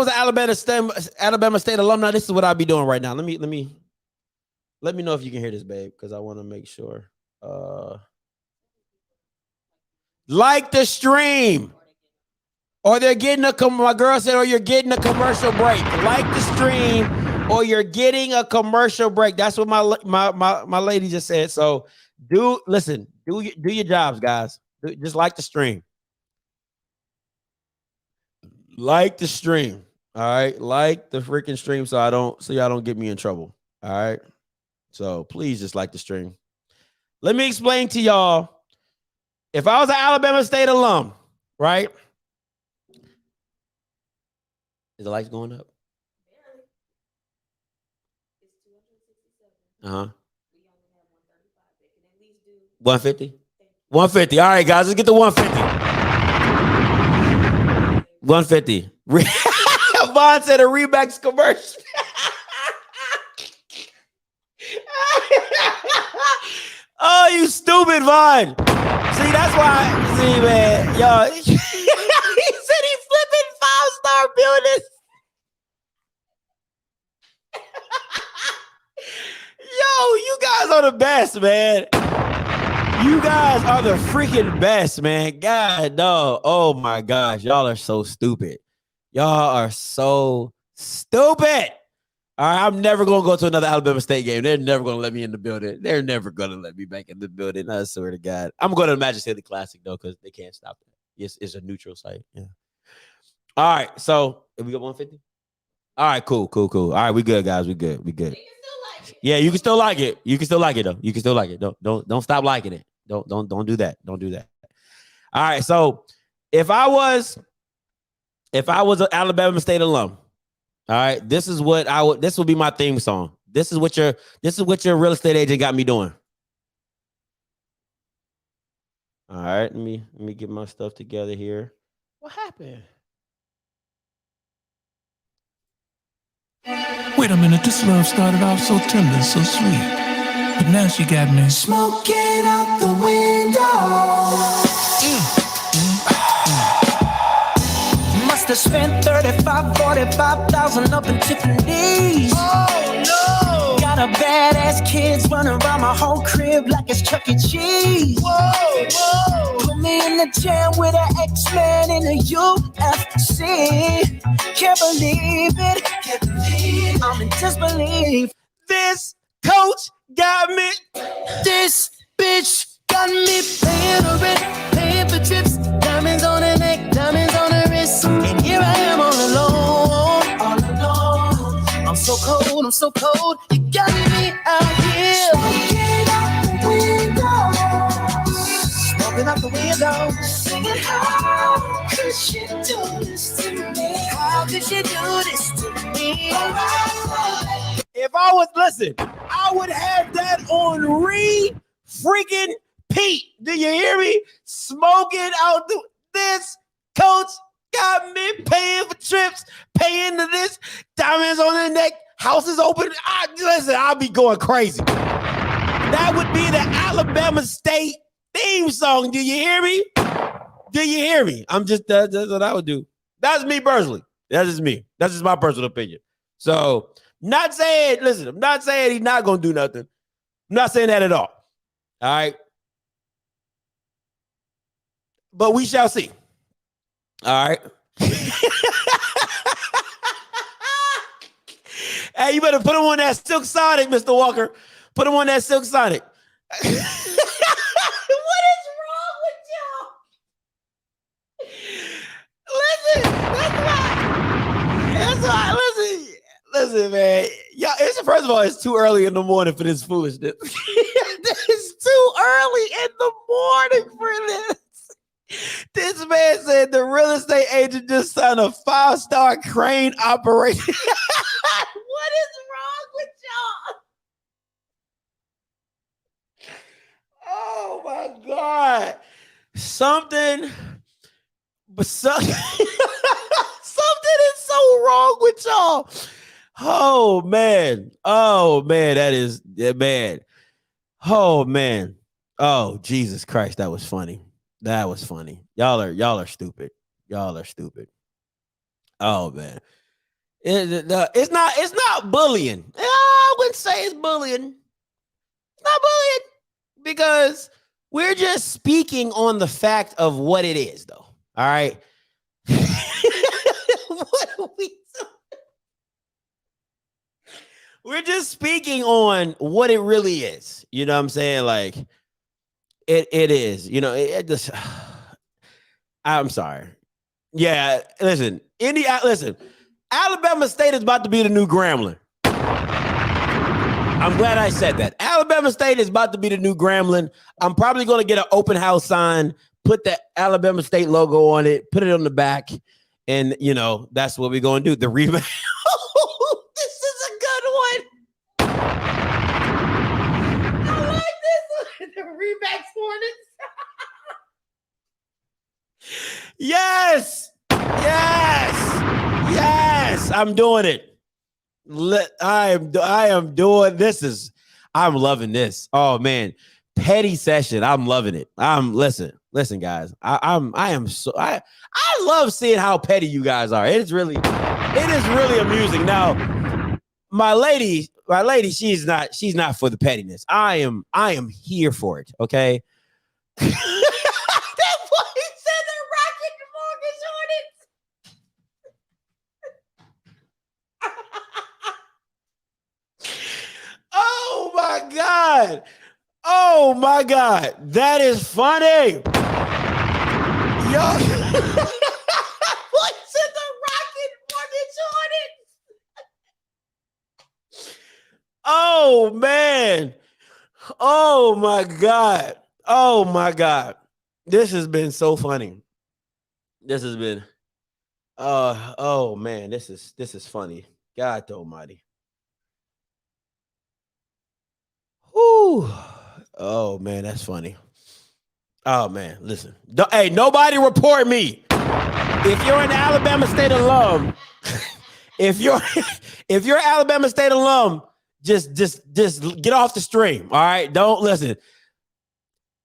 Speaker 13: an Alabama State alumni, this is what I'd be doing right now. Let me know if you can hear this, babe, because I want to make sure. Like the stream, or they're getting my girl said, or you're getting a commercial break. Like the stream, or you're getting a commercial break. That's what my lady just said. So do your jobs, guys. Just like the stream. Like the stream. All right. Like the freaking stream so y'all don't get me in trouble. All right. So please just like the stream. Let me explain to y'all. If I was an Alabama State alum, right? Is the lights going up? 150? 150. All right, guys, let's get the 150. 150. Vaughn said a Remax commercial. Oh, you stupid, Vaughn. See, that's why. See, man, y'all. He said he flipping 5-star buildings. Yo, you guys are the best, man. You guys are the freaking best, man. God, no. Oh my gosh. Y'all are so stupid. Y'all are so stupid. All right, I'm never going to go to another Alabama State game. They're never going to let me in the building. They're never going to let me back in the building. I swear to God. I'm going to the Magic City Classic, though, because they can't stop that. It's a neutral site. Yeah. All right, so if we got 150? All right, cool. All right, we good, guys. We good. Yeah, you can still like it. You can still like it, though. You can still like it. Don't stop liking it. Don't do that. Don't do that. All right, so if I was an Alabama State alum, all right, this would be my theme song. This is what your real estate agent got me doing. All right, let me get my stuff together here. What happened?
Speaker 15: Wait a minute, this love started off so tender, so sweet. But now she got me smoking out the window. Must have spent 45,000 up in Tiffany's. Oh no! Got a badass kids running around my whole crib like it's Chuck E. Cheese. Whoa! Put me in the jam with an X-Men in the UFC. Can't believe it. I'm in disbelief.
Speaker 13: This coach got me.
Speaker 15: This bitch got me paying the rent, paying for trips, diamonds on her neck, diamonds on her wrist, and here I am all alone, all alone. I'm so cold, you got me out here. Smoking out the window, singing, how could she do this to me? How could she do this to me?
Speaker 13: If I was, listen, I would have that on freaking Pete. Do you hear me? Smoking out this coach Got me paying for trips, paying to this, diamonds on the neck, houses open. Listen, I'll be going crazy. That would be the Alabama State theme song. Do you hear me? Do you hear me? That's what I would do. That's me personally. That's just me. That's just my personal opinion. So, not saying, listen, I'm not saying he's not going to do nothing. I'm not saying that at all. All right. But we shall see. All right. Hey, you better put him on that Silk Sonic, Mr. Walker. Put him on that Silk Sonic. What is wrong with y'all? Listen, that's why. Listen, man. Yeah, first of all, it's too early in the morning for this foolishness. It's too early in the morning for this. This man said the real estate agent just signed a 5-star crane operation. What is wrong with y'all? Oh my God. Something is so wrong with y'all. Oh man. That is man. Oh man. Oh Jesus Christ, that was funny. That was funny. Y'all are stupid. Y'all are stupid. Oh man. It's not bullying. I wouldn't say it's bullying. It's not bullying because we're just speaking on the fact of what it is, though. All right. What are we doing? We're just speaking on what it really is. You know what I'm saying? Like it is. You know, it just. I'm sorry. Yeah, listen. Alabama State is about to be the new Grambling. I'm glad I said that. Alabama State is about to be the new Grambling. I'm probably going to get an open house sign, put the Alabama State logo on it, put it on the back, and, you know, that's what we're going to do. The rebound. This is a good one. I like this one. The Remax Hornets. Yes. I'm doing it. I am doing this. I'm loving this. Oh man, petty session. I'm loving it. Listen, guys. I love seeing how petty you guys are. It is really amusing. Now, my lady, she's not for the pettiness. I am here for it. Okay. That boy said the Rocket Mortgage Hornets. Oh my God. That is funny. Yo. What's in the Rocket Mortgage Hornets? Oh man. Oh my God. This has been so funny. This has been oh man, this is funny. God almighty. Whew. Oh man, that's funny. Oh man, listen. Hey, nobody report me. If you're an Alabama State alum, if you're Alabama State alum, just get off the stream. All right, don't listen.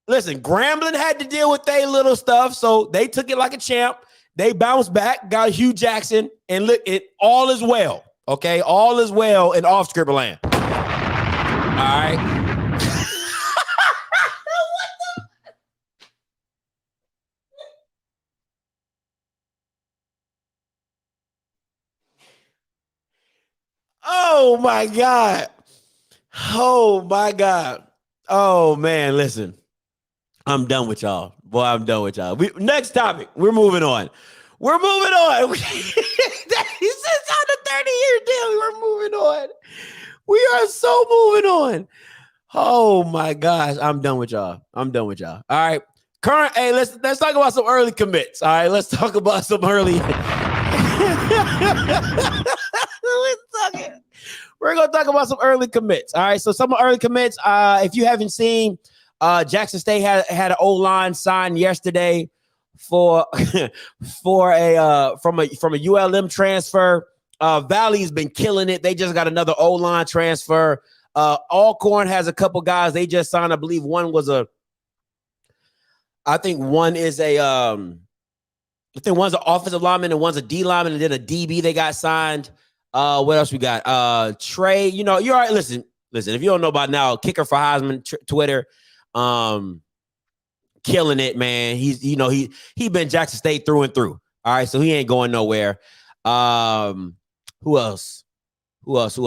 Speaker 13: Listen, Grambling had to deal with their little stuff, so they took it like a champ. They bounced back, got Hugh Jackson, and look, all is well. Okay, all is well in off script land. All right. Oh my God. Oh man, listen. I'm done with y'all. Boy, I'm done with y'all. Next topic. We're moving on. He says on the 30-year deal. We're moving on. We are so moving on. Oh my gosh. I'm done with y'all. All right. Hey, let's talk about some early commits. All right. Let's talk about some early. We're going to talk about some early commits. All right. So some early commits. If you haven't seen, Jackson State had an O-line signed yesterday. for for a from a ULM transfer. Valley's been killing it. They just got another O-line transfer. Alcorn has a couple guys they just signed. I believe one is a I think one's an offensive lineman and one's a D lineman, and then a DB they got signed. What else we got? Trey, you're all right. Listen, if you don't know about now, kicker for Heisman Twitter, killing it, man. He's he been Jackson State through and through. All right, so he ain't going nowhere. Who else? UAPB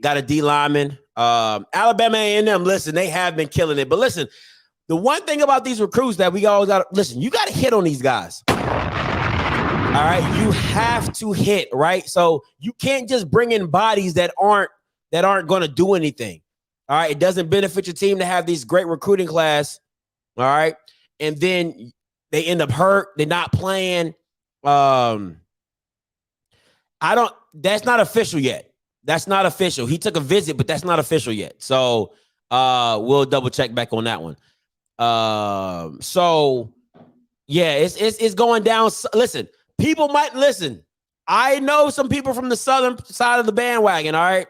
Speaker 13: got a D lineman. Alabama A&M, listen, they have been killing it. But listen, the one thing about these recruits that we always got to listen, you got to hit on these guys. All right, you have to hit, right? So you can't just bring in bodies that aren't going to do anything. All right, it doesn't benefit your team to have these great recruiting class. All right, and then they end up hurt. They're not playing. That's not official yet. That's not official. He took a visit, but that's not official yet. So we'll double check back on that one. So yeah, it's going down. Listen, people might listen. I know some people from the southern side of the bandwagon. All right,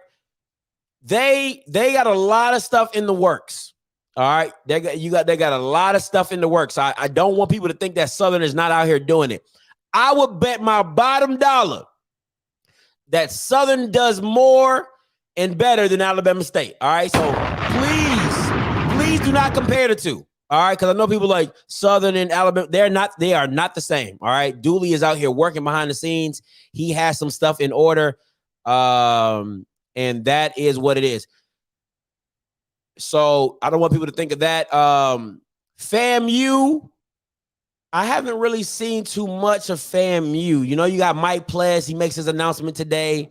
Speaker 13: they got a lot of stuff in the works. All right, they got a lot of stuff in the works. I don't want people to think that Southern is not out here doing it. I would bet my bottom dollar that Southern does more and better than Alabama State. All right, so please do not compare the two. All right, because I know people like Southern and Alabama, they are not the same. All right, Dooley is out here working behind the scenes. He has some stuff in order, and that is what it is. So I don't want people to think of that. FAMU, I haven't really seen too much of FAMU. You got Mike Ples. He makes his announcement today.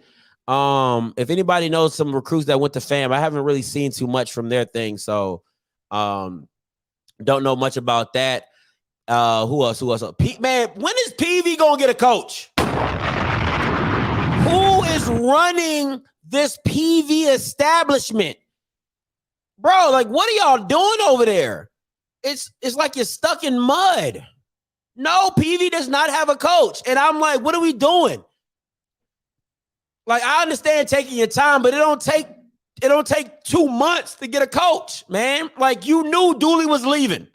Speaker 13: If anybody knows some recruits that went to FAM, I haven't really seen too much from their thing. So don't know much about that. Who else? Man, when is PV going to get a coach? Who is running this PV establishment? Bro, like, what are y'all doing over there? It's like you're stuck in mud. No, PV does not have a coach. And I'm like, what are we doing? Like, I understand taking your time, but it don't take 2 months to get a coach, man. Like, you knew Dooley was leaving.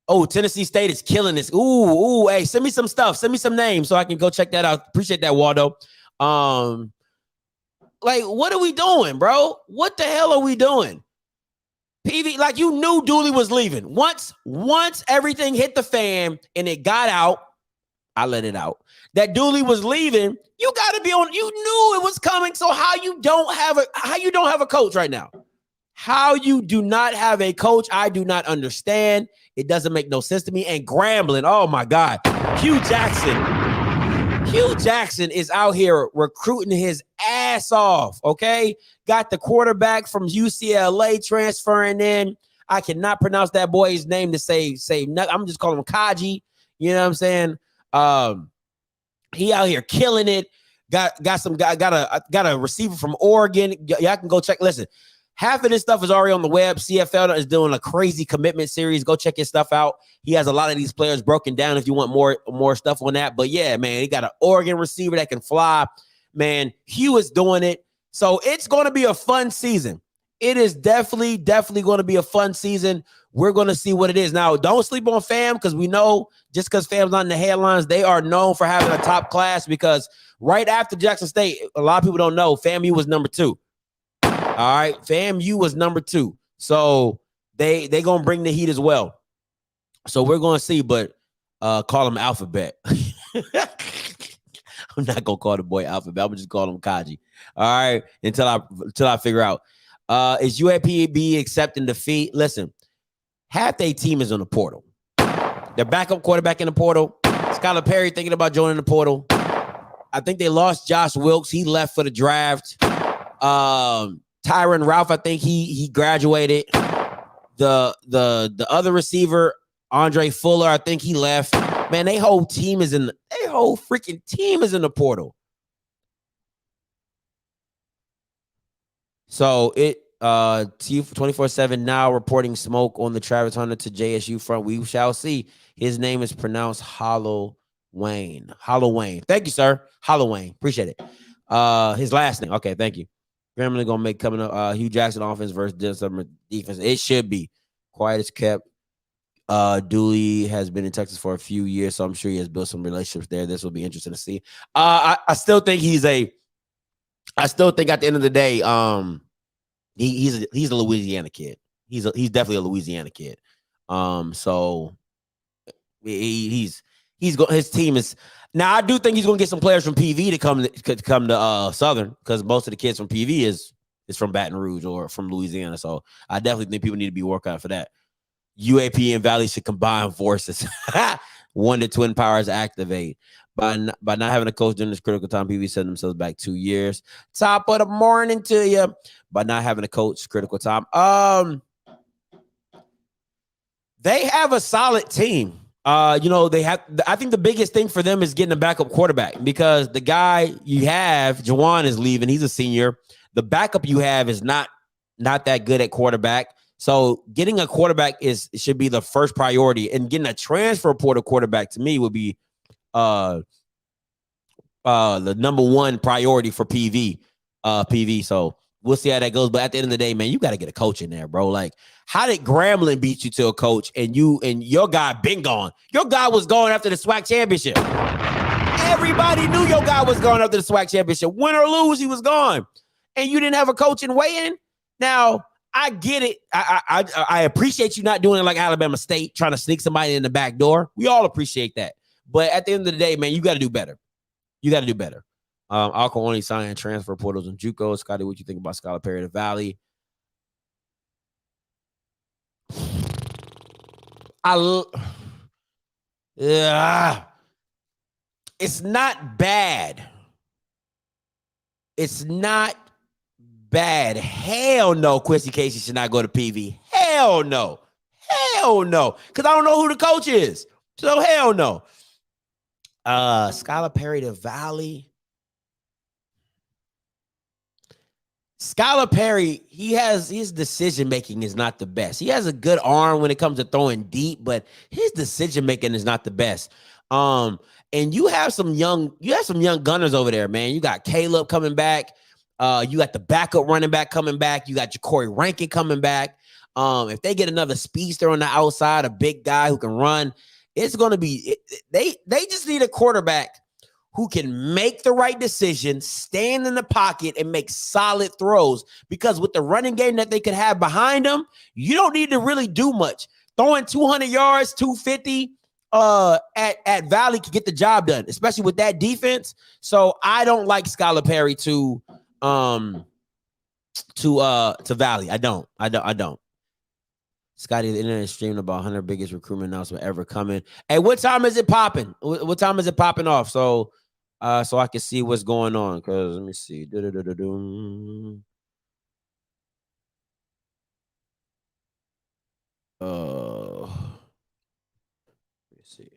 Speaker 13: Oh, Tennessee State is killing this. Ooh, hey, send me some stuff. Send me some names so I can go check that out. Appreciate that, Waldo. Like, what are we doing, bro? What the hell are we doing? PV, like, you knew Dooley was leaving. Once everything hit the fan and it got out, I let it out, that Dooley was leaving, you got to be on. You knew it was coming. So how you don't have a coach right now? How you do not have a coach, I do not understand. It doesn't make no sense to me. And Grambling, oh my God, Hugh Jackson is out here recruiting his ass off, okay? Got the quarterback from UCLA transferring in. I cannot pronounce that boy's name to say nothing. I'm just calling him Kaji. You know what I'm saying? He out here killing it. Got a receiver from Oregon. Y'all can go check. Listen, half of this stuff is already on the web. CFL is doing a crazy commitment series. Go check his stuff out. He has a lot of these players broken down if you want more stuff on that. But yeah, man, he got an Oregon receiver that can fly. Man, Hugh is doing it. So it's going to be a fun season. It is definitely going to be a fun season. We're going to see what it is. Now, don't sleep on FAM, because we know just because FAM's not in the headlines, they are known for having a top class, because right after Jackson State, a lot of people don't know, FAMU was number 2. All right, FAMU was number 2. So they going to bring the heat as well. So we're going to see, but call him Alphabet. I'm not going to call the boy Alphabet. I'm going to just call him Kaji. All right, until I figure out. Is UAPB accepting defeat? Listen, half their team is in the portal. Their backup quarterback in the portal. Skylar Perry thinking about joining the portal. I think they lost Josh Wilkes. He left for the draft. Tyron Ralph, I think he graduated. The other receiver, Andre Fuller, I think he left. Man, their whole freaking team is in the portal. So T24/7 now reporting smoke on the Travis Hunter to JSU front. We shall see. His name is pronounced Halloween. Halloween. Thank you, sir. Halloween. Appreciate it. His last name. Okay, thank you. Grambling gonna make coming up. Hugh Jackson offense versus defense. It should be quiet as kept. Dooley has been in Texas for a few years, so I'm sure he has built some relationships there. This will be interesting to see. I still think I still think at the end of the day, he's a Louisiana kid. He's definitely a Louisiana kid. So his team is now. I do think he's gonna get some players from PV to come to Southern, because most of the kids from PV is from Baton Rouge or from Louisiana. So I definitely think people need to be working out for that. UAP and Valley should combine forces. One to Twin Powers activate. By not having a coach during this critical time, PV set themselves back 2 years. Top of the morning to you. By not having a coach, critical time. They have a solid team. They have. I think the biggest thing for them is getting a backup quarterback, because the guy you have, Jawan, is leaving. He's a senior. The backup you have is not that good at quarterback. So getting a quarterback should be the first priority, and getting a transfer portal quarterback to me would be the number one priority for PV. So we'll see how that goes. But at the end of the day, man, you got to get a coach in there, bro. Like, how did Grambling beat you to a coach and your guy been gone? Your guy was going after the SWAC championship. Everybody knew your guy was going after the SWAC championship. Win or lose, he was gone. And you didn't have a coach in weigh-in? Now, I get it. I appreciate you not doing it like Alabama State, trying to sneak somebody in the back door. We all appreciate that. But at the end of the day, man, you got to do better. You got to do better. Alco only signing transfer portals and JUCO. Scotty, what you think about Scholar Perry to Valley? It's not bad. It's not bad. Hell no, Quincy Casey should not go to PV. Hell no. Hell no. Because I don't know who the coach is. So hell no. Scholar Perry to Valley. Scholar Perry, his decision making is not the best. He has a good arm when it comes to throwing deep, but his decision making is not the best. And you have some young gunners over there, man. You got Caleb coming back. You got the backup running back coming back. You got Ja'Cory Rankin coming back. If they get another speedster on the outside, a big guy who can run, it's going to be they just need a quarterback who can make the right decision, stand in the pocket, and make solid throws. Because with the running game that they could have behind them, you don't need to really do much. Throwing 200 yards, 250 at Valley can get the job done, especially with that defense. So I don't like Scholar Perry to Valley. I don't. Scotty, the internet is streaming about 100 biggest recruitment announcement ever coming. Hey, what time is it popping? What time is it popping off? So I can see what's going on. Because let me see. Let me see.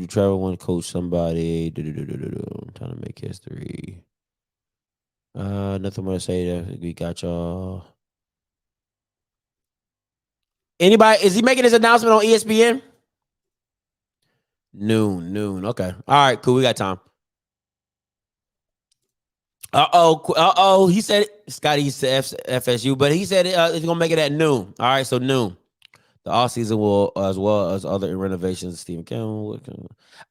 Speaker 13: Trevor want to coach somebody. I'm trying to make history. Nothing more to say there. We got y'all. Anybody, is he making his announcement on ESPN? Noon. Okay. All right, cool. We got time. He said Scotty said FSU, but he said he's gonna make it at noon. All right, so noon. The offseason will, as well as other renovations. Stephen Campbell.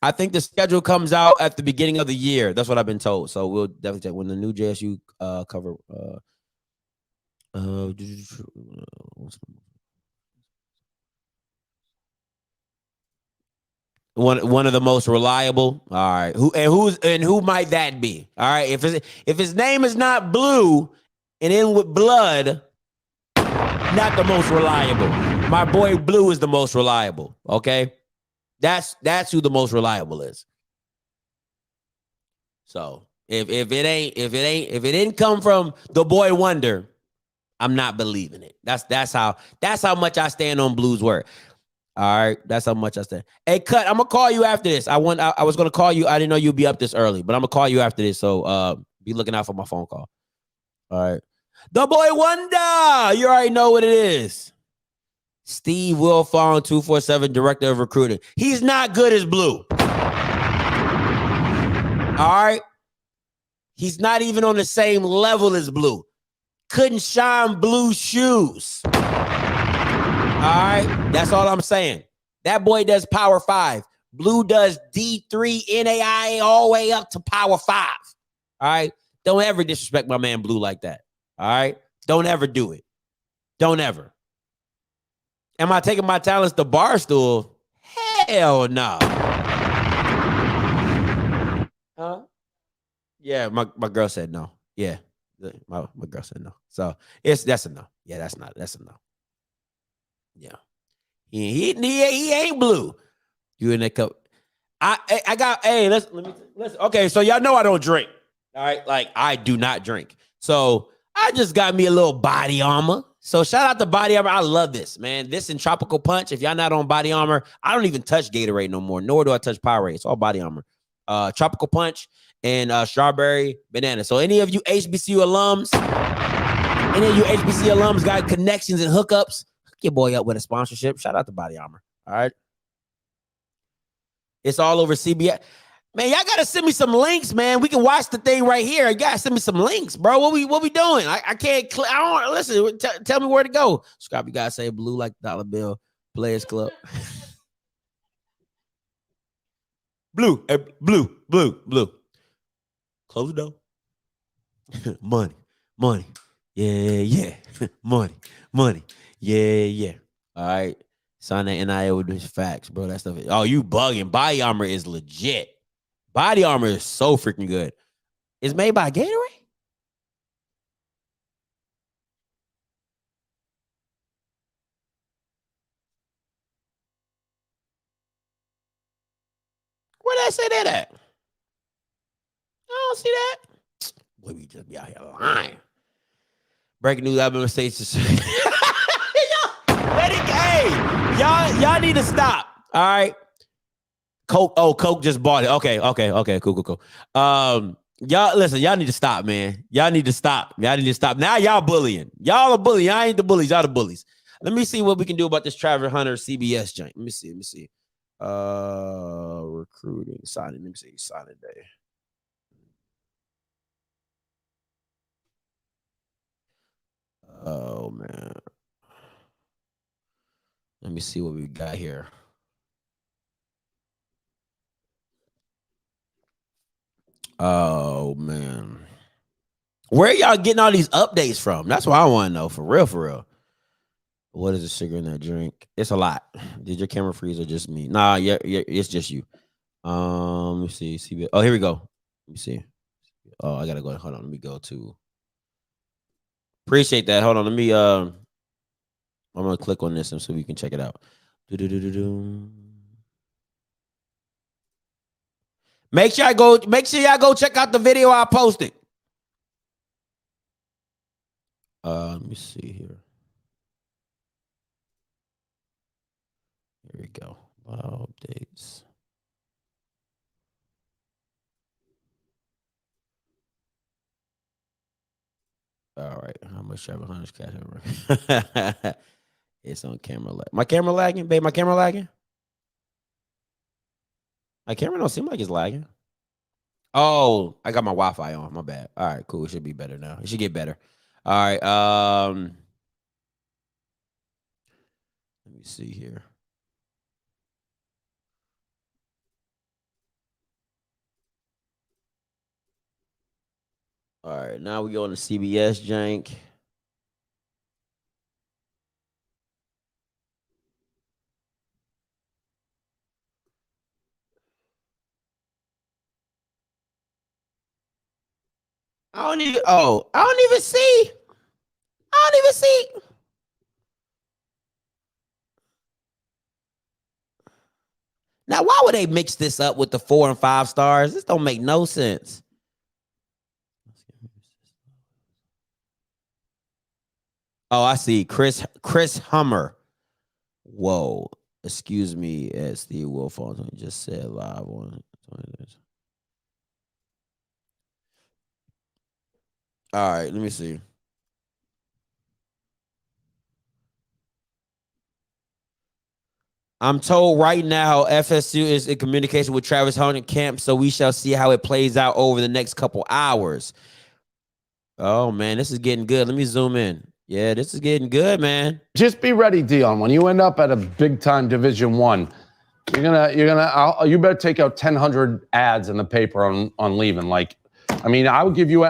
Speaker 13: I think the schedule comes out at the beginning of the year. That's what I've been told. So we'll definitely check when the new JSU cover. One of the most reliable. All right. Who might that be? All right. If his name is not Blue and in with blood, not the most reliable. My boy Blue is the most reliable. Okay. That's who the most reliable is. So if it didn't come from the boy Wonder, I'm not believing it. That's how much I stand on Blue's word. All right, that's how much I said. Hey, cut. I'm gonna call you after this. I was gonna call you. I didn't know you'd be up this early, but I'm gonna call you after this. So be looking out for my phone call. All right. The boy Wonder. You already know what it is. Steve Wilfong, 247, director of recruiting. He's not good as Blue. All right. He's not even on the same level as Blue. Couldn't shine Blue's shoes. All right. That's all I'm saying. That boy does Power 5. Blue does D3, NAIA, all the way up to Power 5. All right. Don't ever disrespect my man Blue like that. All right. Don't ever do it. Don't ever. Am I taking my talents to Barstool? Hell no. Huh? Yeah, my girl said no. Yeah, my girl said no. So that's a no. Yeah, that's a no. Yeah, he ain't Blue. You in that cup? I got. Hey, listen. Okay, so y'all know I don't drink. All right, like I do not drink. So I just got me a little Body Armor. So shout out to Body Armor. I love this, man. This and Tropical Punch. If y'all not on Body Armor, I don't even touch Gatorade no more, nor do I touch Powerade. It's all Body Armor. Tropical Punch and Strawberry Banana. So any of you HBCU alums got connections and hookups, hook your boy up with a sponsorship. Shout out to Body Armor. All right. It's all over CBS. Man, y'all gotta send me some links, man. We can watch the thing right here. You gotta send me some links, bro. What we doing? I can't. I don't listen. Tell me where to go. Scrap, you gotta say Blue like dollar bill. Players Club. Blue. Close the door. Money. Yeah. Money. Yeah. All right. Sign that NIL with these facts, bro. That stuff. Oh, you bugging. Body Armor is legit. Body Armor is so freaking good. It's made by Gatorade? Where did I say that at? I don't see that. Boy, we just be out here lying. Breaking news, Alabama State. Hey, y'all need to stop. All right. Coke just bought it. Okay, cool. Y'all listen, y'all need to stop, man. Y'all need to stop. Now y'all bullying. Y'all are bullying. Y'all ain't the bullies, y'all the bullies. Let me see what we can do about this Travis Hunter CBS joint. Let me see. Recruiting, signing. Let me see, signing day. Oh man. Let me see what we got here. Oh man. Where y'all getting all these updates from? That's what I want to know. For real. What is the sugar in that drink? It's a lot. Did your camera freeze or just me? Nah, yeah, it's just you. Let me see. Oh, here we go. Let me see. Oh, I gotta go. Hold on. Let me go to. Appreciate that. Hold on. Let me. I'm gonna click on this and so we can check it out. Make sure y'all go check out the video I posted. Let me see here. Here we go. Updates. All right. How much Travis Hunter's cash over? It's on camera. My camera lagging, babe? My camera lagging? My camera don't seem like it's lagging. Oh, I got my Wi-Fi on. My bad. All right, cool. It should be better now. It should get better. All right. Let me see here. All right, now we go on to CBS jank. I don't even see. Now, why would they mix this up with the 4 and 5 stars? This don't make no sense. Oh, I see. Chris Hummer. Whoa. excuse me, as Steve Wilfong just said live on. All right, let me see. I'm told right now FSU is in communication with Travis Hunter camp, so we shall see how it plays out over the next couple hours. Oh man, this is getting good. Let me zoom in. Yeah, this is getting good, man.
Speaker 6: Just be ready, Dion. When you end up at a big time Division I, you better take out 1,000 ads in the paper on leaving. Like, I mean, I would give you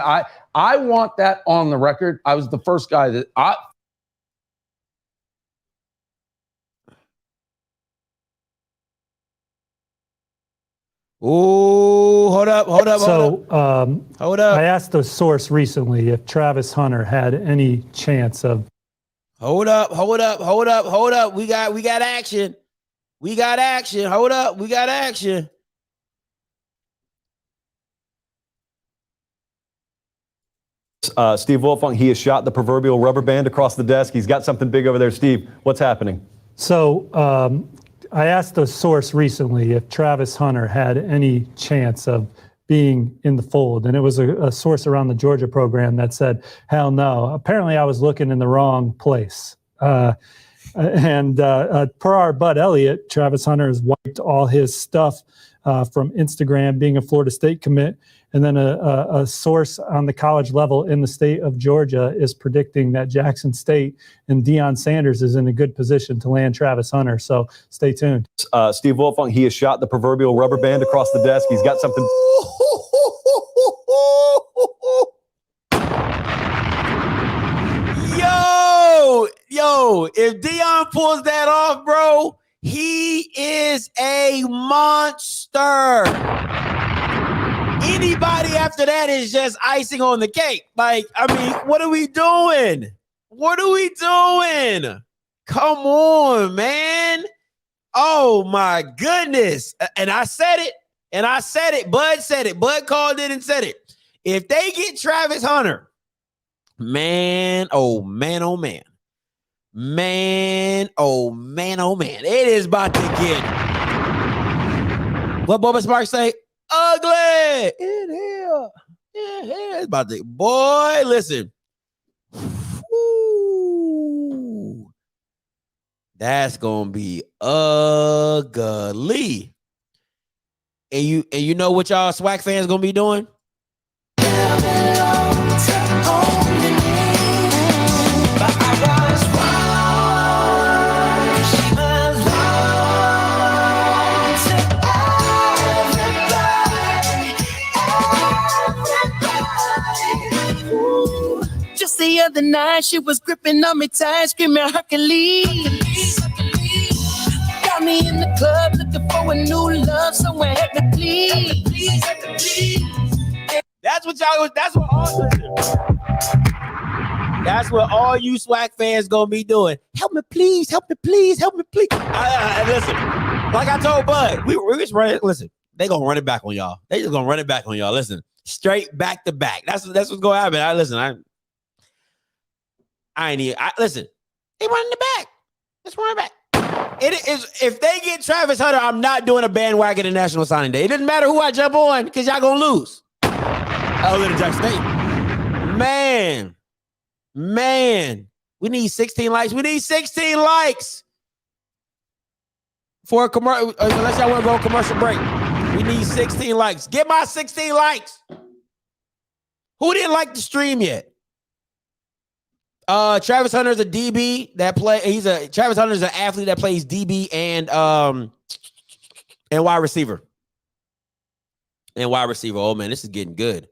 Speaker 6: I want that on the record. I was the first guy that
Speaker 13: Ooh, hold up.
Speaker 16: Hold up. I asked the source recently if Travis Hunter had any chance of.
Speaker 13: Hold up. We got action. Hold up. We got action.
Speaker 17: Steve Wilfong, he has shot the proverbial rubber band across the desk. He's got something big over there. Steve, what's happening?
Speaker 16: So I asked the source recently if Travis Hunter had any chance of being in the fold. And it was a source around the Georgia program that said, hell no. Apparently I was looking in the wrong place. Per our Bud Elliott, Travis Hunter has wiped all his stuff from Instagram, being a Florida State commit. And then a source on the college level in the state of Georgia is predicting that Jackson State and Deion Sanders is in a good position to land Travis Hunter. So stay tuned.
Speaker 17: Steve Wilfong, he has shot the proverbial rubber band across the desk. He's got something.
Speaker 13: Yo, if Deion pulls that off, bro, he is a monster. Anybody after that is just icing on the cake. Like, I mean, what are we doing? Come on, man. Oh, my goodness. And I said it. Bud said it. Bud called it and said it. If they get Travis Hunter, man, oh, man, oh, man. Man, oh, man, oh, man. It is about to get. What Bubba Sparks say? Ugly in here. It's about to. Boy, listen. Ooh, that's gonna be ugly. And you know what y'all SWAC fans gonna be doing?
Speaker 15: Just the other night, she was gripping on me tight, screaming Hercules. Got me in the club looking for a new love, somewhere help me please.
Speaker 13: That's what all you SWAC fans gonna be doing. Help me please. Listen, like I told Bud, we're just running. Listen, they gonna run it back on y'all. They just gonna run it back on y'all. Listen, straight back to back. That's what's gonna happen. Listen, they running the back. Let's run it back. It is, if they get Travis Hunter, I'm not doing a bandwagon in National Signing Day. It doesn't matter who I jump on because y'all gonna lose. Other than Jackson State. Man, we need 16 likes. We need 16 likes for a commercial. Unless y'all want to go commercial break, we need 16 likes. Get my 16 likes. Who didn't like the stream yet? Travis Hunter's a DB that Travis Hunter's an athlete that plays DB and wide receiver. Oh man, this is getting good.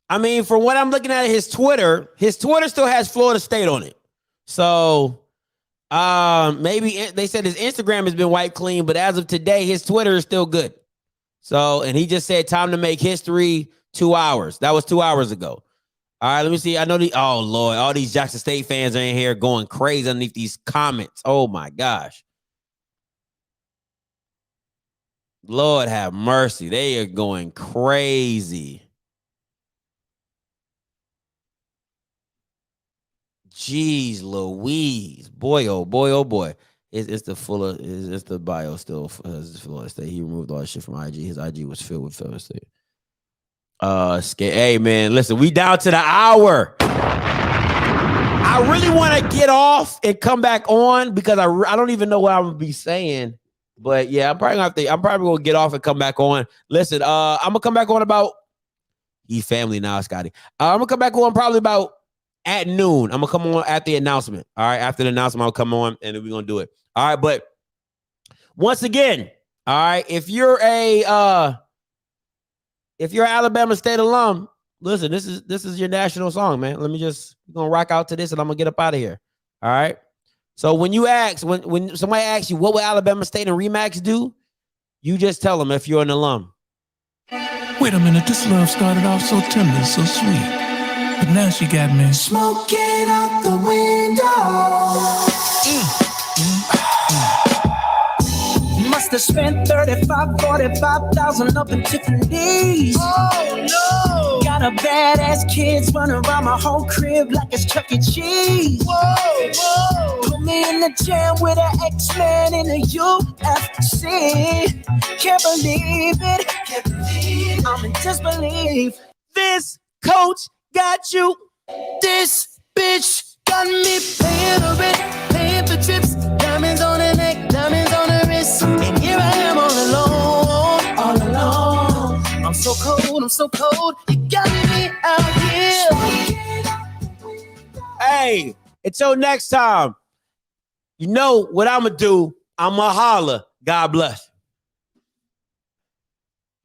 Speaker 13: I mean, from what I'm looking at his Twitter still has Florida State on it. So maybe they said his Instagram has been wiped clean, but as of today, his Twitter is still good. So, and he just said time to make history, 2 hours. That was 2 hours ago. All right, let me see. I know oh Lord, all these Jackson State fans are in here going crazy underneath these comments. Oh my gosh. Lord have mercy. They are going crazy. Jeez Louise. Boy, oh boy, oh boy. It's the bio still has Florida State. He removed all that shit from IG. His IG was filled with Florida State. Hey man, listen, we down to the hour. I really want to get off and come back on because I don't even know what I'm gonna be saying. But yeah, I'm probably gonna get off and come back on. Listen, I'm gonna come back on about family now, Scotty. I'm gonna come back on probably about at noon. I'm gonna come on at the announcement. All right, after the announcement, I'll come on and then we're gonna do it. All right, but once again, all right, if you're an Alabama State alum, listen, this is your national song, man. We're gonna rock out to this and I'm gonna get up out of here. All right. So when somebody asks you what would Alabama State and Remax do, you just tell them if you're an alum.
Speaker 18: Wait a minute, this love started off so tender, so sweet. But now she got me smoking out the window.
Speaker 15: Must have spent 45,000 up in Tiffany's. Oh no! Got a badass kids running around my whole crib like it's Chuck E. Cheese. Whoa, whoa! Put me in the jam with an X-Man in the UFC. Can't believe it. I'm in disbelief.
Speaker 13: This coach got you.
Speaker 15: This bitch got me paying the rent, paying for trips, diamonds on the neck, diamonds on the wrist, and here I am all alone. I'm so cold, you got me out here.
Speaker 13: Hey, until next time, you know what I'm gonna do. I'm gonna holler. God bless.